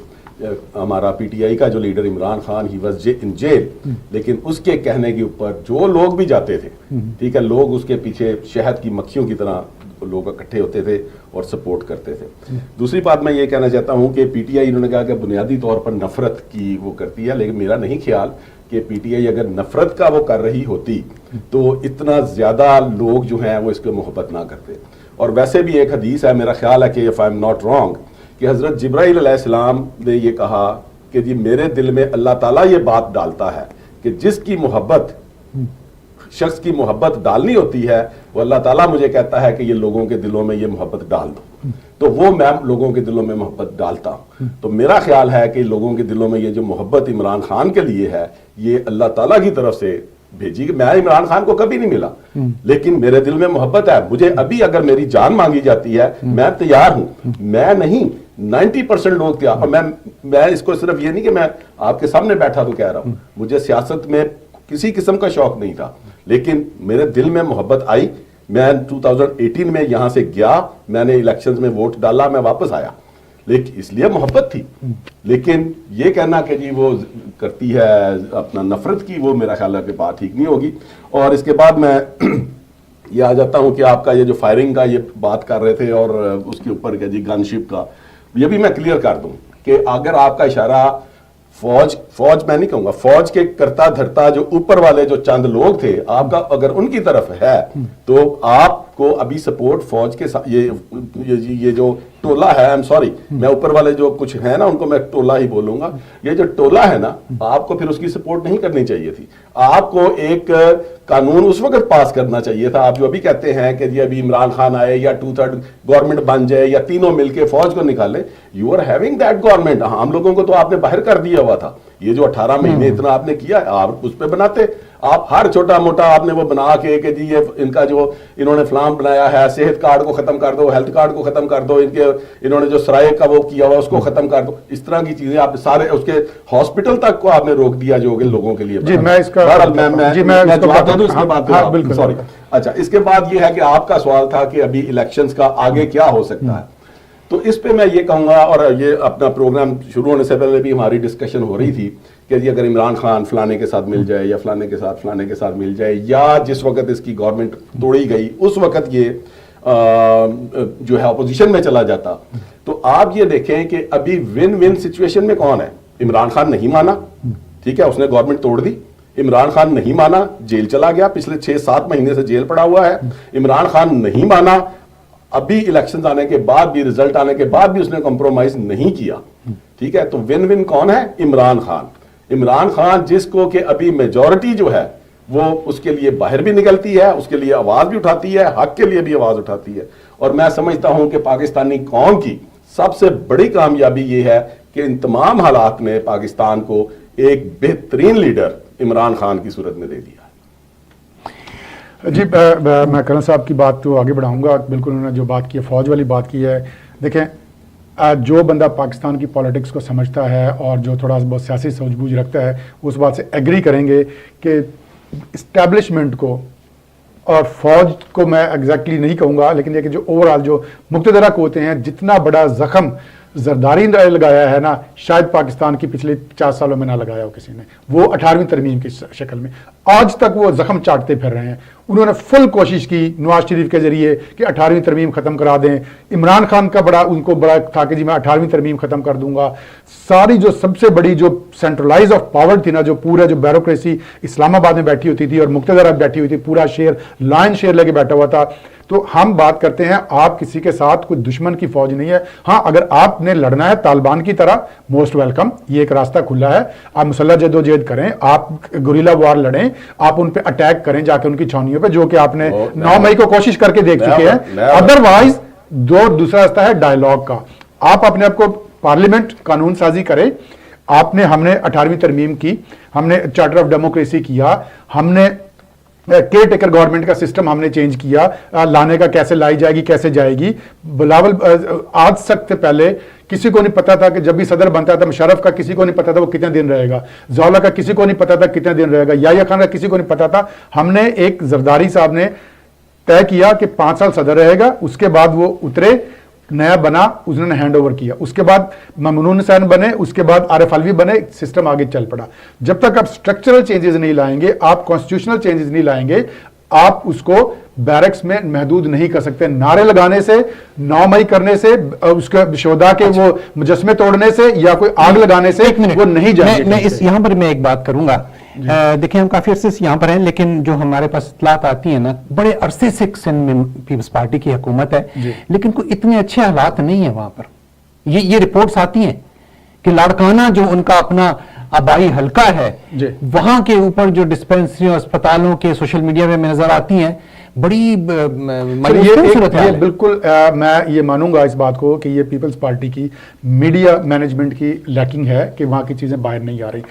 ہمارا پی ٹی آئی کا جو leader Imran Khan he was in jail, لیکن اس کے کہنے کے اوپر جو لوگ بھی جاتے تھے، ٹھیک ہے، لوگ اس کے پیچھے شہد کی مکھیوں کی طرح لوگ اکٹھے ہوتے تھے اور سپورٹ کرتے تھے. دوسری بات میں یہ کہنا چاہتا ہوں کہ پی ٹی آئی انہوں نے کہا کہ بنیادی طور پر نفرت کی وہ کرتی ہے، لیکن میرا نہیں خیال کہ پی ٹی آئی اگر نفرت کا وہ کر رہی ہوتی تو اتنا زیادہ لوگ جو ہیں وہ اس کو محبت نہ کرتے. اور ویسے بھی ایک حدیث ہے، میرا خیال ہے کہ if I'm not wrong کہ حضرت جبرائیل علیہ السلام نے یہ کہا کہ جی میرے دل میں اللہ تعالیٰ یہ بات ڈالتا ہے کہ جس کی محبت شخص کی محبت ڈالنی ہوتی ہے وہ اللہ تعالیٰ مجھے کہتا ہے کہ یہ لوگوں کے دلوں میں یہ محبت ڈال دو، تو وہ میں لوگوں کے دلوں میں محبت ڈالتا ہوں. تو میرا خیال ہے کہ لوگوں کے دلوں میں یہ جو محبت عمران خان کے لیے ہے یہ اللہ تعالیٰ کی طرف سے بھیجی. میں عمران خان کو کبھی نہیں ملا لیکن میرے دل میں محبت ہے. مجھے ابھی اگر میری جان مانگی جاتی ہے میں تیار ہوں، میں نہیں 90% لوگ تیار. اور میں اس کو صرف یہ نہیں کہ میں آپ کے سامنے بیٹھا تو کہہ رہا ہوں، مجھے سیاست میں کسی قسم کا شوق نہیں تھا، لیکن میرے دل میں محبت آئی. میں 2018 میں یہاں سے گیا، میں نے الیکشنز میں ووٹ ڈالا، میں واپس آیا، لیکن اس لیے محبت تھی. لیکن یہ کہنا کہ جی وہ کرتی ہے اپنا نفرت کی، وہ میرا خیال ہے کہ بات ٹھیک نہیں ہوگی. اور اس کے بعد میں یہ آ جاتا ہوں کہ آپ کا یہ جو فائرنگ کا یہ بات کر رہے تھے اور اس کے اوپر کہ جی گن شپ کا، یہ بھی میں کلیئر کر دوں کہ اگر آپ کا اشارہ فوج میں نہیں کہوں گا، فوج کے کرتا دھرتا جو اوپر والے جو چند لوگ تھے آپ کا اگر ان کی طرف ہے تو آپ کو ابھی سپورٹ فوج کے ساتھ یہ جو ٹولہ ہے، I'm sorry میں اوپر والے جو کچھ ہیں نا ان کو میں ٹولہ ہی بولوں گا، یہ جو ٹولہ ہے نا آپ کو پھر اس کی سپورٹ نہیں کرنی چاہیے تھی. آپ کو ایک قانون اس وقت پاس کرنا چاہیے تھا. آپ جو ابھی کہتے ہیں کہ جی ابھی عمران خان آئے یا 2/3 گورنمنٹ بن جائے یا تینوں مل کے فوج کو نکالے، you are having that government. ہم لوگوں کو تو آپ نے باہر کر دیا ہوا تھا. یہ جو 18 مہینے اتنا آپ نے کیا آپ اس پہ بناتے، آپ ہر چھوٹا موٹا آپ نے وہ بنا کے کہ جی یہ ان کا جو انہوں نے فلام بنایا ہے، صحت کارڈ کو ختم کر دو، ہیلتھ کارڈ کو ختم کر دو، انہوں نے جو سرائے کا وہ کیا ہوا اس کو ختم کر دو. اس طرح کی چیزیں آپ سارے اس کے ہاسپٹل تک کو آپ نے روک دیا جو کہ لوگوں کے لیے. جی میں اس کا بالکل سوری. اچھا اس کے بعد یہ ہے کہ آپ کا سوال تھا کہ ابھی الیکشنز کا آگے کیا ہو سکتا ہے. تو اس پہ میں یہ کہوں گا، اور یہ اپنا پروگرام شروع ہونے سے پہلے بھی ہماری ڈسکشن ہو رہی تھی کہ جی اگر عمران خان فلانے کے ساتھ مل جائے یا فلانے کے ساتھ مل جائے یا جس وقت اس کی گورنمنٹ توڑی گئی اس وقت یہ جو ہے اپوزیشن میں چلا جاتا، تو آپ یہ دیکھیں کہ ابھی ون ون سچویشن میں کون ہے. عمران خان نہیں مانا، ٹھیک ہے، اس نے گورنمنٹ توڑ دی. عمران خان نہیں مانا، جیل چلا گیا، پچھلے 6-7 مہینے سے جیل پڑا ہوا ہے. عمران خان نہیں مانا، ابھی الیکشنز آنے کے بعد بھی رزلٹ آنے کے بعد بھی اس نے کمپرومائز نہیں کیا. ٹھیک ہے، تو ون ون کون ہے؟ عمران خان. عمران خان جس کو کہ ابھی میجورٹی جو ہے وہ اس کے لیے باہر بھی نکلتی ہے، اس کے لیے آواز بھی اٹھاتی ہے، حق کے لیے بھی آواز اٹھاتی ہے. اور میں سمجھتا ہوں کہ پاکستانی قوم کی سب سے بڑی کامیابی یہ ہے کہ ان تمام حالات میں پاکستان کو ایک بہترین لیڈر عمران خان کی صورت میں دے دیا. جی میں کرن صاحب کی بات تو آگے بڑھاؤں گا. بالکل انہوں نے جو بات کی ہے، فوج والی بات کی ہے. دیکھیں جو بندہ پاکستان کی پالیٹکس کو سمجھتا ہے اور جو تھوڑا بہت سیاسی سوچ بوجھ رکھتا ہے اس بات سے ایگری کریں گے کہ اسٹیبلشمنٹ کو اور فوج کو میں ایگزیکٹلی نہیں کہوں گا، لیکن یہ کہ جو اوور آل جو مقتدرہ کو ہوتے ہیں، جتنا بڑا زخم زرداری نے لگایا ہے نا شاید پاکستان کی پچھلے 50 سالوں میں نہ لگایا ہو کسی نے، وہ 18ویں ترمیم کی شکل میں آج تک وہ زخم چاٹتے پھر رہے ہیں. انہوں نے فل کوشش کی نواز شریف کے ذریعے کہ 18ویں ترمیم ختم کرا دیں. عمران خان کا ان کو بڑا تھا کہ جی میں 18ویں ترمیم ختم کر دوں گا. ساری جو سب سے بڑی جو سینٹرلائز آف پاور تھی نا، جو پورا جو بیوروکریسی اسلام آباد میں بیٹھی ہوتی تھی اور مقتدرہ بیٹھی ہوئی تھی، پورا شیئر لائن شیئر لے کے بیٹھا ہوا تھا. تو ہم بات کرتے ہیں آپ کسی کے ساتھ کوئی دشمن کی فوج نہیں ہے. ہاں اگر آپ نے لڑنا ہے طالبان کی طرح موسٹ ویلکم، یہ ایک راستہ کھلا ہے. آپ مسلح جدوجہد کریں، آپ گوریلا وار لڑیں، آپ ان پہ اٹیک کریں جا کے ان کی چھاؤنیوں پہ، جو کہ آپ نے 9 مئی کو کوشش کر کے دیکھ چکے ہیں. दूसरा रास्ता है डायलॉग का। आप अपने आप को पार्लियामेंट कानून साजी करें। हमने 18वीं तरमीम की, हमने चार्टर ऑफ डेमोक्रेसी किया, हमने केयर टेकर गवर्नमेंट का सिस्टम हमने चेंज किया, लाने का कैसे लाई जाएगी, कैसे जाएगी। बिलावल आज से पहले किसी को नहीं पता था कि जब भी सदर बनता था मुशर्रफ का, किसी को नहीं पता था वो कितने दिन रहेगा, ज़ौला का किसी को नहीं पता था कितने दिन रहेगा, याहिया खान का किसी को नहीं पता था। हमने एक जरदारी साहब ने तय किया कि 5 साल सदर रहेगा, उसके बाद वो उतरे, नया बना, उन्होंने हैंड ओवर किया, उसके बाद ममनून हुसैन बने, उसके बाद आरिफ अलवी बने, सिस्टम आगे चल पड़ा। जब तक आप स्ट्रक्चरल चेंजेस नहीं लाएंगे, आप कॉन्स्टिट्यूशनल चेंजेस नहीं लाएंगे, आप उसको बैरक्स में महदूद नहीं कर सकते। नारे लगाने से, 9 मई करने से, उसके शोधा के वो मुजस्मे तोड़ने से या कोई आग लगाने से वो नहीं जाएंगे। मैं इस यहाँ पर मैं एक बात करूंगा। देखिए, हम काफी अरसे से यहाँ पर हैं, लेकिन जो हमारे पास इत्तलात आती है ना, बड़े अरसे से सिंध में पीपल्स पार्टी की हुकूमत है, लेकिन कोई इतने अच्छे हालात नहीं है वहां पर। ये रिपोर्ट्स आती हैं कि लाड़काना जो उनका अपना आबाई हल्का है, वहां के ऊपर जो डिस्पेंसरी और अस्पतालों के सोशल मीडिया में नजर आती हैं, बड़ी ये बिल्कुल मैं ये मानूंगा इस बात को कि ये पीपल्स पार्टी की मीडिया मैनेजमेंट की लैकिंग है कि वहां की चीजें बाहर नहीं आ रही।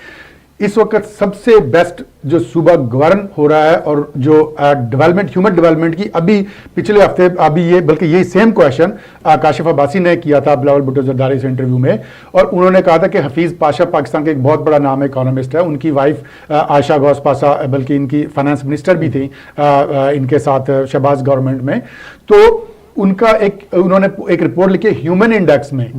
इस वक्त सबसे बेस्ट जो सूबा गवर्न हो रहा है और जो डेवलपमेंट, ह्यूमन डेवलपमेंट की, अभी पिछले हफ्ते बल्कि ये सेम क्वेश्चन काशिफ अब्बासी ने किया था बिलावल भुट्टो जरदारी से इंटरव्यू में, और उन्होंने कहा था कि हफीज पाशा पाकिस्तान के एक बहुत बड़ा नाम है, इकोनॉमिस्ट है, उनकी वाइफ आयशा गौस पाशा, बल्कि इनकी फाइनेंस मिनिस्टर भी थी इनके साथ शहबाज गवर्नमेंट में। तो उनका उन्होंने एक रिपोर्ट लिखी ह्यूमन इंडेक्स में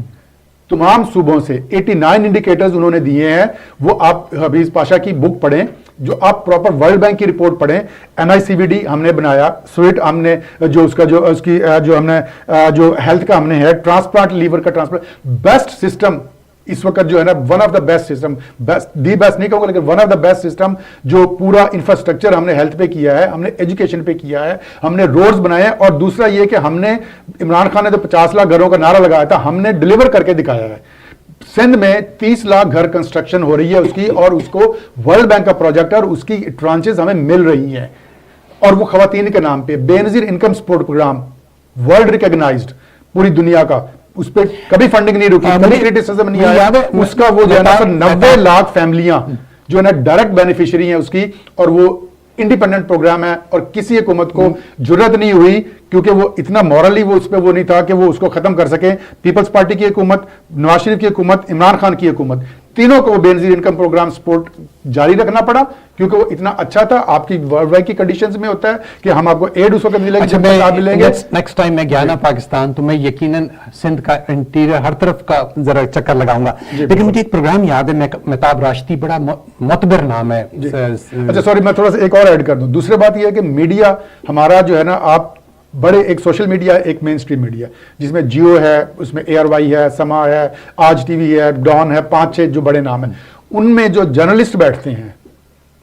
तमाम सूबों से 89 इंडिकेटर्स उन्होंने दिए हैं। वो आप हफीज पाशा की बुक पढ़ें, जो आप प्रॉपर वर्ल्ड बैंक की रिपोर्ट पढ़ें, NICVD हमने बनाया, स्वीट हमने जो उसका जो हमने जो हेल्थ का हमने है, ट्रांसप्लांट, लीवर का ट्रांसप्लांट, बेस्ट सिस्टम इस वक्त जो है ना, one of the best system, the best नहीं कहूंगा लेकिन one of the best system, जो पूरा इंफ्रास्ट्रक्चर हमने हेल्थ पे किया है, हमने एजुकेशन पे किया है, हमने रोड्स बनाए हैं। और दूसरा ये कि हमने, इमरान खान ने तो 50 लाख घरों का नारा लगाया था, हमने डिलीवर करके दिखाया है। सिंध में 30 लाख घर कंस्ट्रक्शन हो रही है उसकी, और उसको वर्ल्ड बैंक का प्रोजेक्ट है और उसकी ट्रांचेस हमें मिल रही हैं, और वो खवातीन के नाम पे। Benazir income support programme world recognised पूरी दुनिया का, उस पर कभी फंडिंग नहीं रुकी, कभी क्रिटिसिज्म नहीं आया उसका। वो जो है ना 90 लाख फैमिलियां जो है ना डायरेक्ट बेनिफिशियरी हैं उसकी, और वो इंडिपेंडेंट प्रोग्राम है, और किसी हुकूमत को जरूरत नहीं हुई, क्योंकि वो इतना मॉरली वो उस पर वो नहीं था कि वो उसको खत्म कर सके। पीपल्स पार्टी की हुकूमत, नवाज शरीफ की हुकूमत, इमरान खान की हुकूमत, तीनों को बेनजीर इनकम प्रोग्राम सपोर्ट जारी रखना पड़ा, क्योंकि वो इतना अच्छा था। आपकी वर्ल्ड बैंक की कंडीशंस में होता है कि हम आपको एड उस वक्त मिलेंगे। नेक्स्ट टाइम मैं गया ना पाकिस्तान, तो मैं यकीनन सिंध का इंटीरियर हर तरफ का जरा चक्कर लगाऊंगा। लेकिन मुझे एक प्रोग्राम याद है, मेहताब राशिदी, बड़ा मोतबर नाम है। अच्छा सॉरी, मैं थोड़ा सा एक और ऐड कर दूं। दूसरी बात यह है कि मीडिया हमारा जो है ना, आप बड़े एक सोशल मीडिया, एक मेन स्ट्रीम मीडिया, जिसमें जियो है, उसमें ARY है, समा है, आज TV है, डॉन है, 5-6 जो बड़े नाम हैं। उनमें जो जर्नलिस्ट बैठते हैं,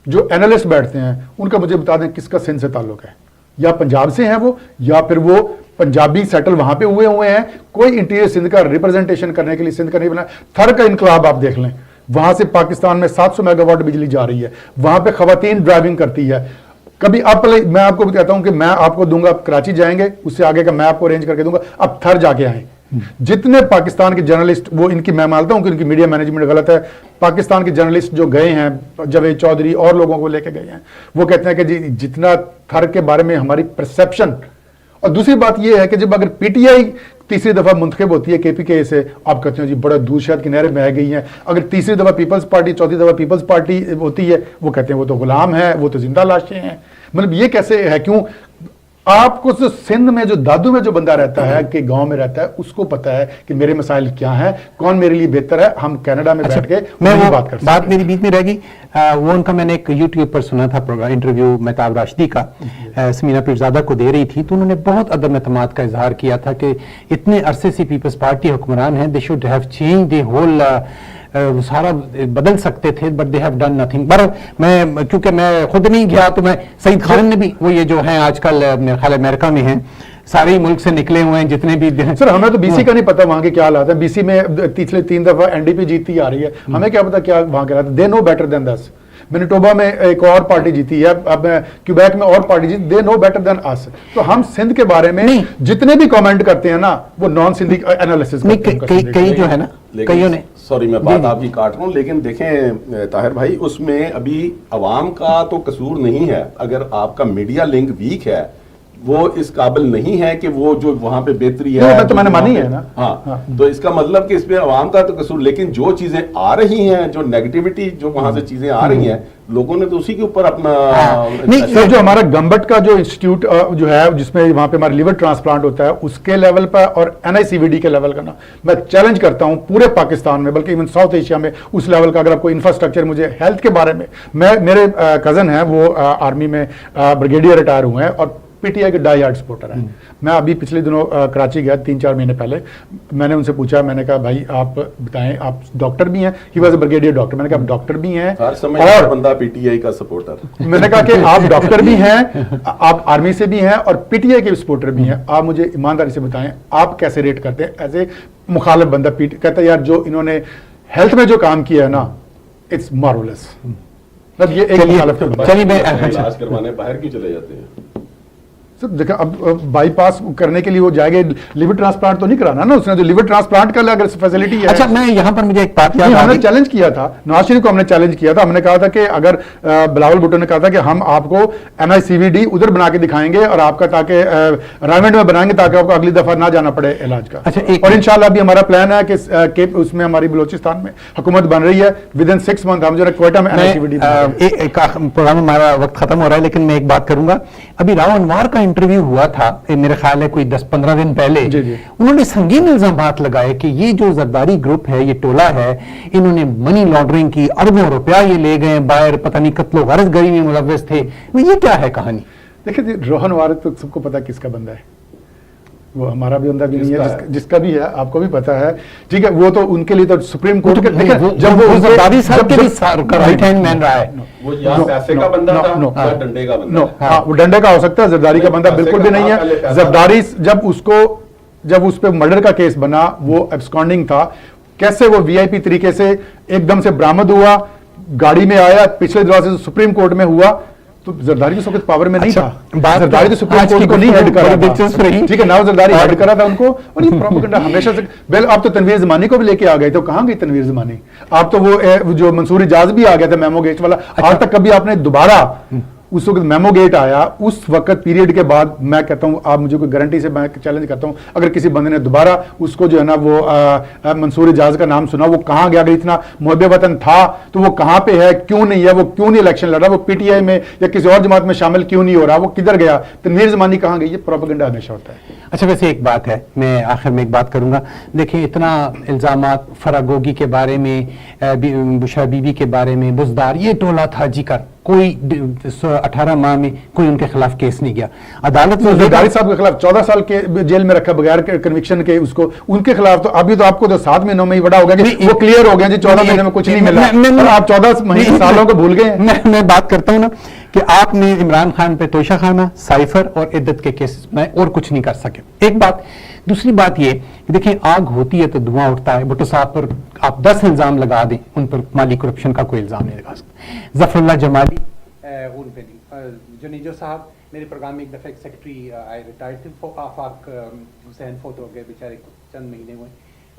जो एनालिस्ट बैठते हैं, उनका मुझे बता दें किसका सिंध से ताल्लुक है, या पंजाब से हैं वो, या फिर वो पंजाबी सेटल वहां पे हुए हैं। कोई इंटीरियर सिंध का रिप्रेजेंटेशन करने के लिए सिंध का नहीं बना। थर का इनकलाब आप देख लें, वहां से पाकिस्तान में 700 मेगावाट बिजली जा रही है, वहां पे खवातीन ड्राइविंग करती है। कभी आप, मैं आपको कहता हूं कि मैं आपको दूंगा, आप कराची जाएंगे, उससे आगे का मैं आपको अरेंज करके दूंगा, अब थर जाके आए। जितने पाकिस्तान के जर्नलिस्ट, वो इनकी, मैं मानता हूं कि उनकी मीडिया मैनेजमेंट गलत है। पाकिस्तान के जर्नलिस्ट जो गए हैं, जावेद चौधरी और लोगों को लेके गए हैं, वो कहते हैं कि जी जितना थर के बारे में हमारी परसेप्शन। और दूसरी बात यह है कि जब अगर PTI तीसरी दफा मुंतखब होती है KPK से, आप कहते हैं जी बड़ा दूध शहद की नहरें बह गई हैं। अगर तीसरी दफा पीपल्स पार्टी, चौथी दफा पीपल्स पार्टी होती है, वो कहते हैं वो तो गुलाम है, वो तो जिंदा लाशें हैं। मतलब ये कैसे है? क्यों? आपको तो सिंध में जो दादू में जो बंदा रहता है, कि गांव में रहता है, उसको पता है कि मेरे मसाइल क्या हैं, कौन मेरे लिए बेहतर है। हम कनाडा में बैठ के मैं बात कर, बात मेरी बीच में रह गई। वो उनका मैंने एक YouTube पर सुना था प्रोग्राम, इंटरव्यू मेहताब राशिदी का, समीना पीरजादा को दे रही थी, तो उन्होंने बहुत अदम एतमाद का इजहार किया था कि इतने अरसे से पीपल्स पार्टी हुक्मरान है, they should have change the whole, सारा बदल सकते थे, but they have done nothing. पर मैं, क्योंकि मैं खुद नहीं गया, तो मैं, सईद खान ने भी, वो ये जो हैं आजकल मेरे ख्याल अमेरिका में हैं, सारे ही मुल्क से निकले हुए हैं जितने भी। सर हमें तो BC का नहीं पता वहां के क्या हालात है। BC में पिछले 3 दफा NDP जीतती आ रही है, हमें क्या पता क्या वहां के हालात। दे नो बेटर देन दस। मैनिटोबा में एक और पार्टी जीती है, अब क्यूबेक में और पार्टी जीती, they know better than us. तो हम सिंध के बारे में नहीं। जितने भी कमेंट करते हैं ना वो नॉन सिंधी एनालिसिस नहीं, कई जो है ना, कईयों ने, सॉरी मैं बात आपकी काट रहा हूँ, लेकिन देखें ताहिर भाई, उसमें अभी अवाम का तो कसूर नहीं है। अगर आपका मीडिया लिंक वीक है, वो इस काबिल नहीं है कि वो जो वहां पे बेहतरी है, मैं तो मैंने मानी है ना। हाँ, तो इसका मतलब कि इसमें अवाम का तो कसूर, लेकिन जो चीजें आ रही हैं, जो नेगेटिविटी जो वहां से चीजें आ रही हैं, लोगों ने तो उसी के ऊपर अपना नहीं सर, जो हमारा गम्बट का जो इंस्टीट्यूट जो है जिसमें वहां पे हमारा लिवर ट्रांसप्लांट होता है, उसके लेवल पर और NICVD के लेवल का ना, मैं चैलेंज करता हूं पूरे पाकिस्तान में, बल्कि इवन साउथ एशिया में उस लेवल का अगर आपको इंफ्रास्ट्रक्चर, मुझे हेल्थ के बारे में, मेरे कजन है वो आर्मी में ब्रिगेडियर रिटायर हुए हैं और PTI के डाई हार्ड सपोर्टर हैं। मैं अभी पिछले दिनों कराची गया 3-4 महीने पहले, मैंने उनसे पूछा, मैंने कहा भाई आप बताएं, आप डॉक्टर भी हैं, he was a brigadier doctor, मैंने कहा आप डॉक्टर भी हैं और बंदा PTI का सपोर्टर। मैंने कहा कि आप डॉक्टर भी हैं, आप आर्मी से भी हैं और PTI के सपोर्टर भी हैं, आप मुझे ईमानदारी से बताएं आप कैसे रेट करते हैं एज ए मुखालिफ बंदा। कहता है यार जो इन्होंने हेल्थ में जो काम किया है ना, इट्स मार्वलस। ये एक मुखालिफ का बंदा। चलिए मैं इलाज करवाने बाहर क्यों चले जाते हैं? सर देखा, अब बाईपास करने के लिए वो जाएंगे, लिवर ट्रांसप्लांट तो नहीं कराना ना उसने, जो लिवर ट्रांसप्लांट का अगर फैसिलिटी है। अच्छा, मैं यहाँ पर मुझे एक बात याद हमने चैलेंज किया था, नवाज शरीफ को हमने चैलेंज किया था, हमने कहा था कि अगर बिलावल भुट्टो ने कहा था कि हम आपको NICVD उधर बना के दिखाएंगे और आपका ताकि रायमंड में बनाएंगे ताकि आपको अगली दफा ना जाना पड़े इलाज का। अच्छा, और इंशाल्लाह अभी हमारा प्लान है कि उसमें हमारी बलोचिस्तान में हुकूमत बन रही है, विद इन 6 मंथ हम जो है क्वेटा में NICVD। प्रोग्राम हमारा वक्त खत्म हो रहा है, लेकिन मैं एक बात करूंगा। अभी राव अनवार का इंटरव्यू हुआ था, मेरे ख्याल है कोई 10-15 दिन पहले। जी, जी। उन्होंने संगीन इल्जामात लगाए कि ये जो जरदारी ग्रुप है, ये टोला है, इन्होंने मनी लॉन्ड्रिंग की, अरबों रुपया ये ले गए बाहर, पता नहीं कत्लो गारतगरी में मुलव्वस थे। ये क्या है कहानी? देखिए रोहन वारिद तो सबको पता किसका बंदा है, वो हमारा भी बंदा भी नहीं है, जिसका भी है आपको भी पता है, ठीक है। वो तो उनके लिए तो सुप्रीम कोर्ट के जब वो जरदारी साहब के भी राइट हैंड मैन रहा है, वो या पैसे का बंदा था या डंडे का बंदा। हाँ, वो डंडे का हो सकता है, जरदारी का बंदा बिल्कुल भी नहीं है। जरदारी जब उस पे मर्डर का केस बना, वो एब्सकॉन्डिंग था, कैसे वो VIP तरीके से एकदम से बरामद हुआ, गाड़ी में आया, पिछले दरवाजे से सुप्रीम कोर्ट में हुआ, तो जरदारी उस वक्त पावर में नहीं था। जरदारी तो सुप्रीम कोर्ट को नहीं हेड कर रहा था, ठीक है ना, वो जरदारी हेड कर रहा था उनको। और ये प्रोपेगेंडा हमेशा से, वेल आप तो तनवीर ज़मानी को भी लेके आ गए, तो कहाँ गई तनवीर ज़मानी? आप तो वो जो मंसूर इजाज भी आ गया था मेमो गेट वाला, आज तक कभी आपने दोबारा उस वक्त मेमो गेट आया, उस वक्त पीरियड के बाद, मैं कहता हूं आप मुझे कोई गारंटी से मैं चैलेंज करता हूं, अगर किसी बंदे ने दोबारा उसको जो है ना वो मंसूर इजाज का नाम सुना, वो कहां गया, अगर इतना मुहब्ब वतन था तो वो कहां पे है, क्यों नहीं है, वो क्यों नहीं इलेक्शन लड़ रहा, वो PTI में या किसी और जमात में शामिल क्यों नहीं हो रहा, वो किधर गया, तनवीर ज़मानी कहां गई? ये प्रोपेगेंडा हमेशा होता है। अच्छा, वैसे एक बात है, मैं आखिर में एक बात करूंगा। देखिए, इतना इल्जामात फरागोगी के बारे में, बुशरा बीबी के बारे में, बुजदार, ये टोला था जी का, कोई 18 माह में कोई उनके खिलाफ केस नहीं गया। अदालत में जरदारी साहब के खिलाफ 14 साल के जेल में रखा बगैर कन्विक्शन के, उसको उनके खिलाफ तो अभी तो आपको तो 7 महीनों में ही बड़ा हो गया कि वो क्लियर हो गया जी, 14 महीने में कुछ नहीं मिला, और आप 14 सालों को भूल गए। मैं बात करता हूं ना कि आपने इमरान खान पे तोशा खाना, साइफर और इद्दत के केसेस बनाए और कुछ नहीं कर सके। एक बात। दूसरी बात ये कि देखिए, आग होती है तो धुआं उठता है। भुट्टो साहब पर आप 10 इल्जाम लगा दें, उन पर माली करप्शन का कोई इल्जाम नहीं लगा सकते। जफरुल्लाह जमाली उन पे नहीं। जुनीजो साहब, मेरे प्रोग्राम में एक दफ़ा एक सेक्रेटरी आए, रिटायर्ड थे, आफाक हुसैन फोत हो गए बेचारे, चंद महीने हुए,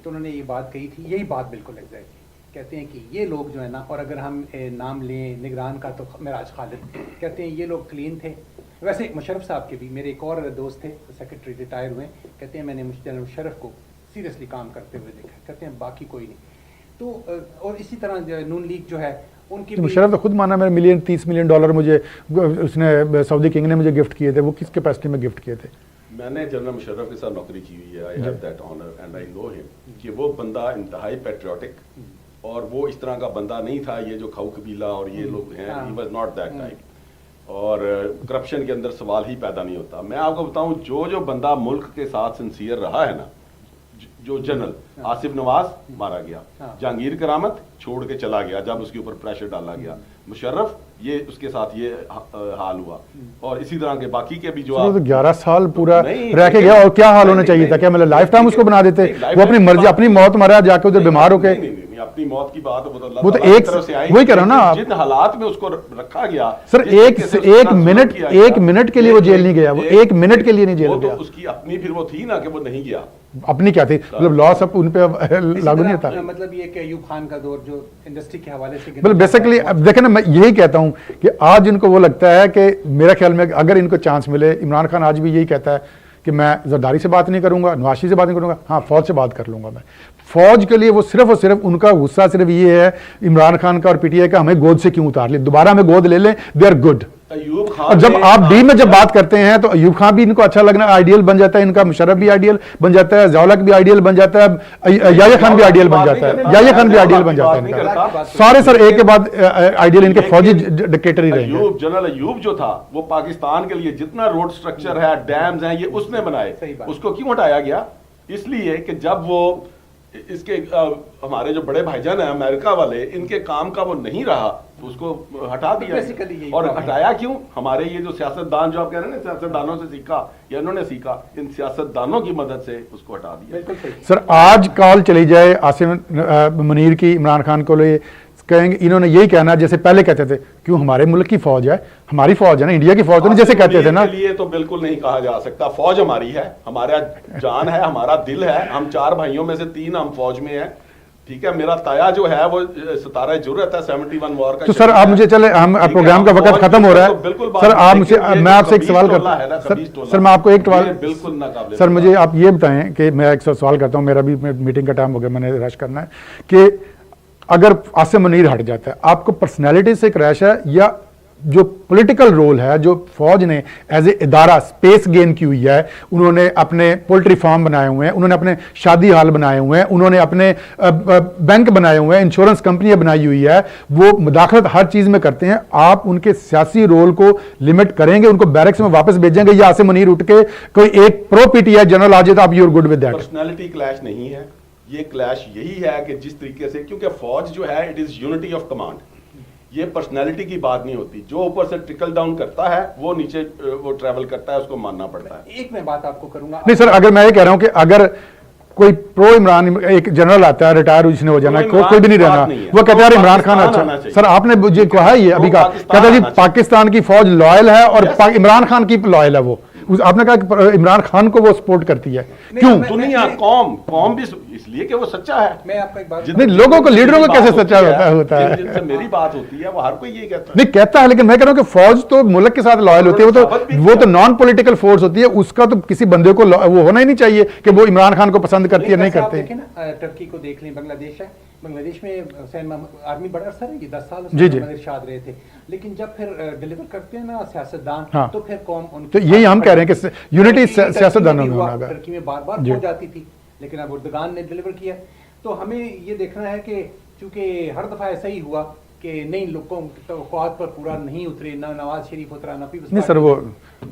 तो उन्होंने ये बात कही थी, यही बात बिल्कुल एग्जैक्टली कहते हैं कि ये लोग जो है ना, और अगर हम नाम लें निगरान का तो मेराज खालिद, कहते हैं ये लोग क्लीन थे। वैसे मुशर्रफ साहब के भी, मेरे एक और दोस्त थे सेक्रेटरी रिटायर हुए, कहते हैं मैंने जनरल मुशर्रफ को सीरियसली काम करते हुए देखा, कहते हैं बाकी कोई नहीं। तो और इसी तरह नून लीग जो है उनकी, मुशर्रफ तो खुद माना मैंने $30 मिलियन मुझे उसने सऊदी किंग ने मुझे गिफ्ट किए थे, वो किस कैपेसिटी में गिफ्ट किए थे? मैंने जनरल मुशर्रफ के साथ नौकरी की हुई है, I have that honour and I know him, कि वो बंदा इंतहाई पैट्रियोटिक, और वो इस तरह का बंदा नहीं था, ये जो खाऊ कबीला और ये लोग हैं, he was not that type. और करप्शन के अंदर सवाल ही पैदा नहीं होता। मैं आपको बताऊं, जो बंदा मुल्क के साथ सिंसियर रहा है ना, जो जनरल आसिफ नवाज मारा गया, जहांगीर करामत छोड़ के चला गया जब उसके ऊपर प्रेशर डाला गया, मुशर्रफ ये उसके साथ ये हाल हुआ, और इसी तरह के बाकी के भी जो तो 11 साल पूरा रह के गया, और क्या हाल होना चाहिए था? क्या मतलब लाइफ टाइम उसको बना देते? वो अपनी मर्जी, अपनी मौत मरा जाके उधर बीमार होके। اپنی موت کی بات ہے وہ تو اللہ وہ تو تعالیٰ کی ایک طرف سے آئی، وہی کہہ رہا ہوں نا آپ، جن حالات میں اس کو رکھا گیا سر جس طریقے سے اس کے ساتھ ظلم کیا گیا، ایک منٹ کے لیے وہ جیل نہیں گیا، وہ ایک منٹ کے لیے نہیں جیل وہ گیا، تو اس کی اپنی پھر وہ تھی نا کہ وہ نہیں گیا. اپنی کیا تھی مطلب لا سب ان پہ لاگو نہیں ہوتا. مطلب یہ کہ ایوب خان کا دور جو انڈسٹری کے حوالے سے بل بیسیکلی اب دیکھیں نا میں یہی کہتا ہوں کہ آج ان کو وہ لگتا ہے کہ میرا خیال میں اگر ان کو چانس ملے، عمران خان آج بھی یہی کہتا ہے کہ میں زرداری سے بات نہیں کروں گا، نواز شریف سے بات نہیں کروں گا، ہاں فوج سے بات کر لوں گا. میں فوج کے لیے وہ صرف اور صرف ان کا غصہ صرف یہ ہے عمران خان کا اور پی ٹی آئی کا، ہمیں گود سے کیوں اتار لیں، دوبارہ ہمیں گود لے لیں، they are good. Ayub Khan اور جب آپ ڈی میں جب بات کرتے ہیں تو ایوب خان بھی ان کو اچھا لگنا آئیڈیل بن جاتا ہے، ان کا مشرف بھی آئیڈیل بن جاتا ہے، ضیاء الحق بھی آئیڈیل بن جاتا ہے، یحییٰ خان بھی آئیڈیل بن جاتا ہے، یحییٰ خان بھی آئیڈیل بن جاتا ہے ان کا. سارے سر ایک کے بعد آئیڈیل ان کے فوجی ڈکٹیٹر ہی رہیں گے. ایوب جنرل ایوب جو تھا وہ پاکستان کے لیے جتنا روڈ سٹرکچر ہے، ڈیمز ہیں، یہ اس نے بنائے. اس کو کیوں ہٹایا گیا؟ اس لیے کہ جب وہ اس کے ہمارے جو بڑے بھائی جان ہیں امریکہ والے، ان کے کام کا وہ نہیں رہا تو اس کو ہٹا دیا. اور ہٹایا کیوں؟ ہمارے یہ جو سیاستدان جو آپ کہہ رہے ہیں نا سیاستدانوں سے سیکھا یا انہوں نے سیکھا، ان سیاستدانوں کی مدد سے اس کو ہٹا دیا. سر آج کال چلی جائے عاصم منیر کی عمران خان کو لے، کہیں گے انہوں نے یہی کہنا جیسے پہلے کہتے تھے کیوں ہمارے ملک کی فوج ہے، ہماری فوج ہے نا، انڈیا کی فوج تو نہیں جیسے کہتے تھے نا. کے لیے تو بالکل نہیں کہا جا سکتا. فوج ہماری ہے، ہمارا جان ہے، ہمارا دل ہے. ہم 4 بھائیوں میں سے 3 ہم فوج میں ہیں. ٹھیک ہے، میرا تایا جو ہے وہ ستارہ جرأت ہے 71 وار کا. تو سر آپ مجھے چلے ہم پروگرام کا وقت ختم ہو رہا ہے سر، آپ مجھے میں آپ سے ایک سوال کرتا ہوں سر، میں آپ کو ایک سوال بالکل ناقابل. سر مجھے آپ یہ بتائیں کہ میں ایک سوال کرتا ہوں، میرا بھی میٹنگ کا ٹائم ہو گیا، میں نے رش کرنا ہے، کہ اگر عاصم منیر ہٹ جاتا ہے آپ کو پرسنالٹی سے کریش ہے یا جو پولیٹیکل رول ہے جو فوج نے ایز اے ادارہ سپیس گین کی ہوئی ہے، انہوں نے اپنے پولٹری فارم بنائے ہوئے ہیں، انہوں نے اپنے شادی ہال بنائے ہوئے ہیں، انہوں نے اپنے بینک بنائے ہوئے ہیں، انشورنس کمپنیاں بنائی ہوئی ہے، وہ مداخلت ہر چیز میں کرتے ہیں، آپ ان کے سیاسی رول کو لمٹ کریں گے، ان کو بیرکس میں واپس بھیجیں گے یا عاصم منیر اٹھ کے کوئی ایک پرو پی ٹی آئی جنرل آ جائے تو آپ you are good with that? Personality clash نہیں ہے، یہ کلیش یہی ہے کہ جس طریقے سے، کیونکہ فوج جو ہے it is unity of command, یہ پرسنالٹی کی بات نہیں ہوتی. جو اوپر سے ٹرکل ڈاؤن کرتا ہے وہ نیچے وہ ٹریول کرتا ہے، اس کو ماننا پڑتا ہے. ایک میں بات آپ کو کروں گا نہیں سر، اگر میں یہ کہہ رہا ہوں کہ اگر کوئی پرو عمران ایک جنرل آتا ہے ریٹائر جس نے ہو جانا ہے، کوئی بھی نہیں رہنا، وہ کہتا ہے عمران خان اچھا. سر آپ نے مجھے کہا یہ ابھی کہا، کہتا جی پاکستان کی فوج لائل ہے اور عمران خان کی لائل ہے، وہ آپ نے کہا کہ عمران خان کو وہ سپورٹ کرتی ہے، کیوں؟ دنیا قوم بھی اس لیے کہ وہ سچا ہے. میں آپ کو ایک بات نہیں، لوگوں کو لیڈروں کو کیسے سچا ہوتا ہے؟ جن سے میری بات ہوتی ہے وہ ہر کوئی یہ کہتا ہے. نہیں کہتا ہے، لیکن میں کہہ رہا ہوں کہ فوج تو ملک کے ساتھ لائل ہوتی ہے، وہ تو نان پولیٹیکل فورس ہوتی ہے، اس کا تو کسی بندے کو وہ ہونا ہی نہیں چاہیے کہ وہ عمران خان کو پسند کرتی ہے نہیں کرتے. دیکھیں نا ٹرکی کو دیکھ لیں، بنگلہ دیش ہے، بنگلہ دیش میں حسین آرمی بڑا عرصہ رہی، 10 سال ارشاد رہے تھے، لیکن جب پھر ڈیلیور کرتے ہیں نا سیاستدان تو پھر قوم ان تو یہی ہم کہہ رہے ہیں کہ یونٹی سیاستدانوں میں ہونا ہے. ترکی میں بار بار ہو جاتی تھی، لیکن اب اردگان نے ڈیلیور کیا. تو ہمیں یہ دیکھنا ہے کہ چونکہ ہر دفعہ ایسا ہی ہوا کہ نہیں لوگوں کی توقعات پر پورا نہیں اترے، نہ نواز شریف اترا نہ پیپلز نہیں سر، وہ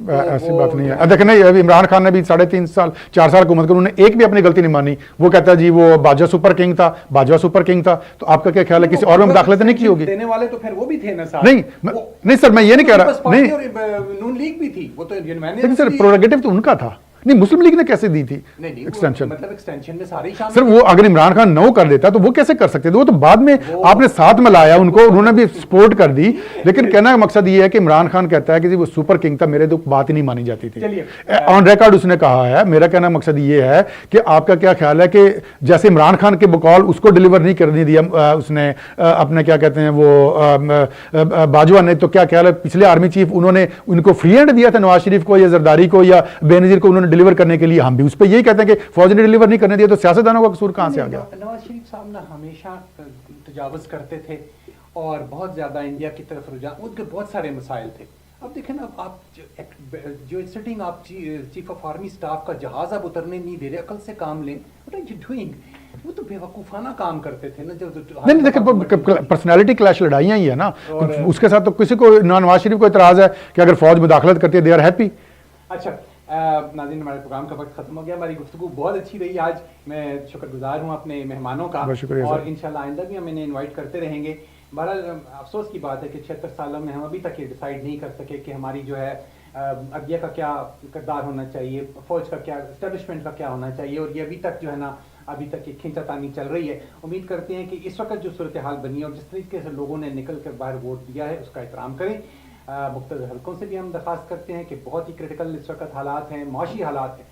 ایسی بات نہیں ہے. دیکھیں ابھی عمران خان نے بھی 3.5 سال 4 سال حکومت کر، انہوں نے ایک بھی اپنی غلطی نہیں مانی. وہ کہتا ہے جی وہ باجوہ سپر کنگ تھا، باجوہ سپر کنگ تھا. تو آپ کا کیا خیال ہے کسی اور میں مداخلت نہیں کی ہوگی؟ دینے والے تو پھر وہ بھی تھے نا ساتھ. نہیں سر، میں یہ نہیں کہہ رہا، نہیں نون لیگ بھی تھی، وہ تو لیکن سر پروگیٹو تو ان کا تھا. نہیں مسلم لیگ نے کیسے دی تھی ایکسٹینشن؟ مطلب ایکسٹینشن میں سارے سر وہ اگر عمران خان نو کر دیتا تو وہ کیسے کر سکتے تھے؟ وہ تو بعد میں آپ نے ساتھ میں لایا ان کو، انہوں نے بھی سپورٹ کر دی. لیکن کہنا کا مقصد یہ ہے کہ عمران خان کہتا ہے کہ وہ سپر کنگ تھا، میرے تو بات ہی نہیں مانی جاتی تھی. آن ریکارڈ اس نے کہا ہے. میرا کہنا مقصد یہ ہے کہ آپ کا کیا خیال ہے کہ جیسے عمران خان کے بقول اس کو ڈیلیور نہیں کرنے دیا اس نے اپنے کیا کہتے ہیں وہ باجوہ نے، تو کیا خیال ہے پچھلے آرمی چیف انہوں نے ان کو فری ہینڈ دیا تھا نواز شریف کو یا زرداری کو یا بے نظیر کو، انہوں نے ڈیلیور کرنے کے لیے؟ ہم بھی اس پہ یہی کہتے ہیں کہ فوج نے ڈیلیور نہیں کرنے دیا، تو سیاستدانوں کا قصور کہاں سے آ گیا؟ نواز شریف صاحب نے ہمیشہ تجاوز کرتے تھے اور بہت زیادہ انڈیا کی طرف رجحان، ان کے بہت سارے مسائل تھے. اب دیکھیں نا، آپ جو سٹنگ آپ چیف آف آرمی اسٹاف کا جہاز اب اترنے نہیں دے رہے، عقل سے کام لیں. What are you doing? وہ تو بے وقوفانہ کام کرتے تھے نا. نہیں دیکھیں پرسنالٹی کلیش لڑائیاں ہی ہے نا، اس کے ساتھ تو کسی کو نواز شریف کو اعتراض ہے کہ اگر فوج مداخلت کرتی ہے دے آر ہیپی. اچھا ناظرین، ہمارے پروگرام کا وقت ختم ہو گیا. ہماری گفتگو بہت اچھی رہی آج. میں شکر گزار ہوں اپنے مہمانوں کا، اور انشاءاللہ آئندہ بھی ہم انہیں انوائٹ کرتے رہیں گے. بہرحال افسوس کی بات ہے کہ 76 سالوں میں ہم ابھی تک یہ ڈیسائیڈ نہیں کر سکے کہ ہماری جو ہے اگیا کا کیا کردار ہونا چاہیے، فوج کا کیا، اسٹیبلشمنٹ کا کیا ہونا چاہیے. اور یہ ابھی تک جو ہے نا ابھی تک یہ کھینچا تانی چل رہی ہے. امید کرتے ہیں کہ اس وقت جو صورتحال بنی ہے اور جس طریقے سے لوگوں نے نکل کر باہر ووٹ دیا ہے اس کا احترام کریں. مختلف حلقوں سے بھی ہم درخواست کرتے ہیں کہ بہت ہی کرٹیکل اس وقت حالات ہیں, معاشی حالات ہیں.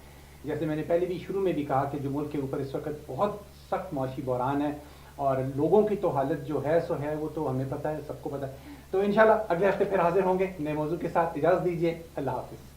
جیسے میں نے پہلے بھی شروع میں بھی کہا کہ جو ملک کے اوپر اس وقت بہت سخت معاشی بحران ہے اور لوگوں کی تو حالت جو ہے سو ہے وہ تو ہمیں پتہ ہے, سب کو پتہ ہے. تو انشاءاللہ اگلے ہفتے پھر حاضر ہوں گے نئے موضوع کے ساتھ. اجازت دیجیے, اللہ حافظ.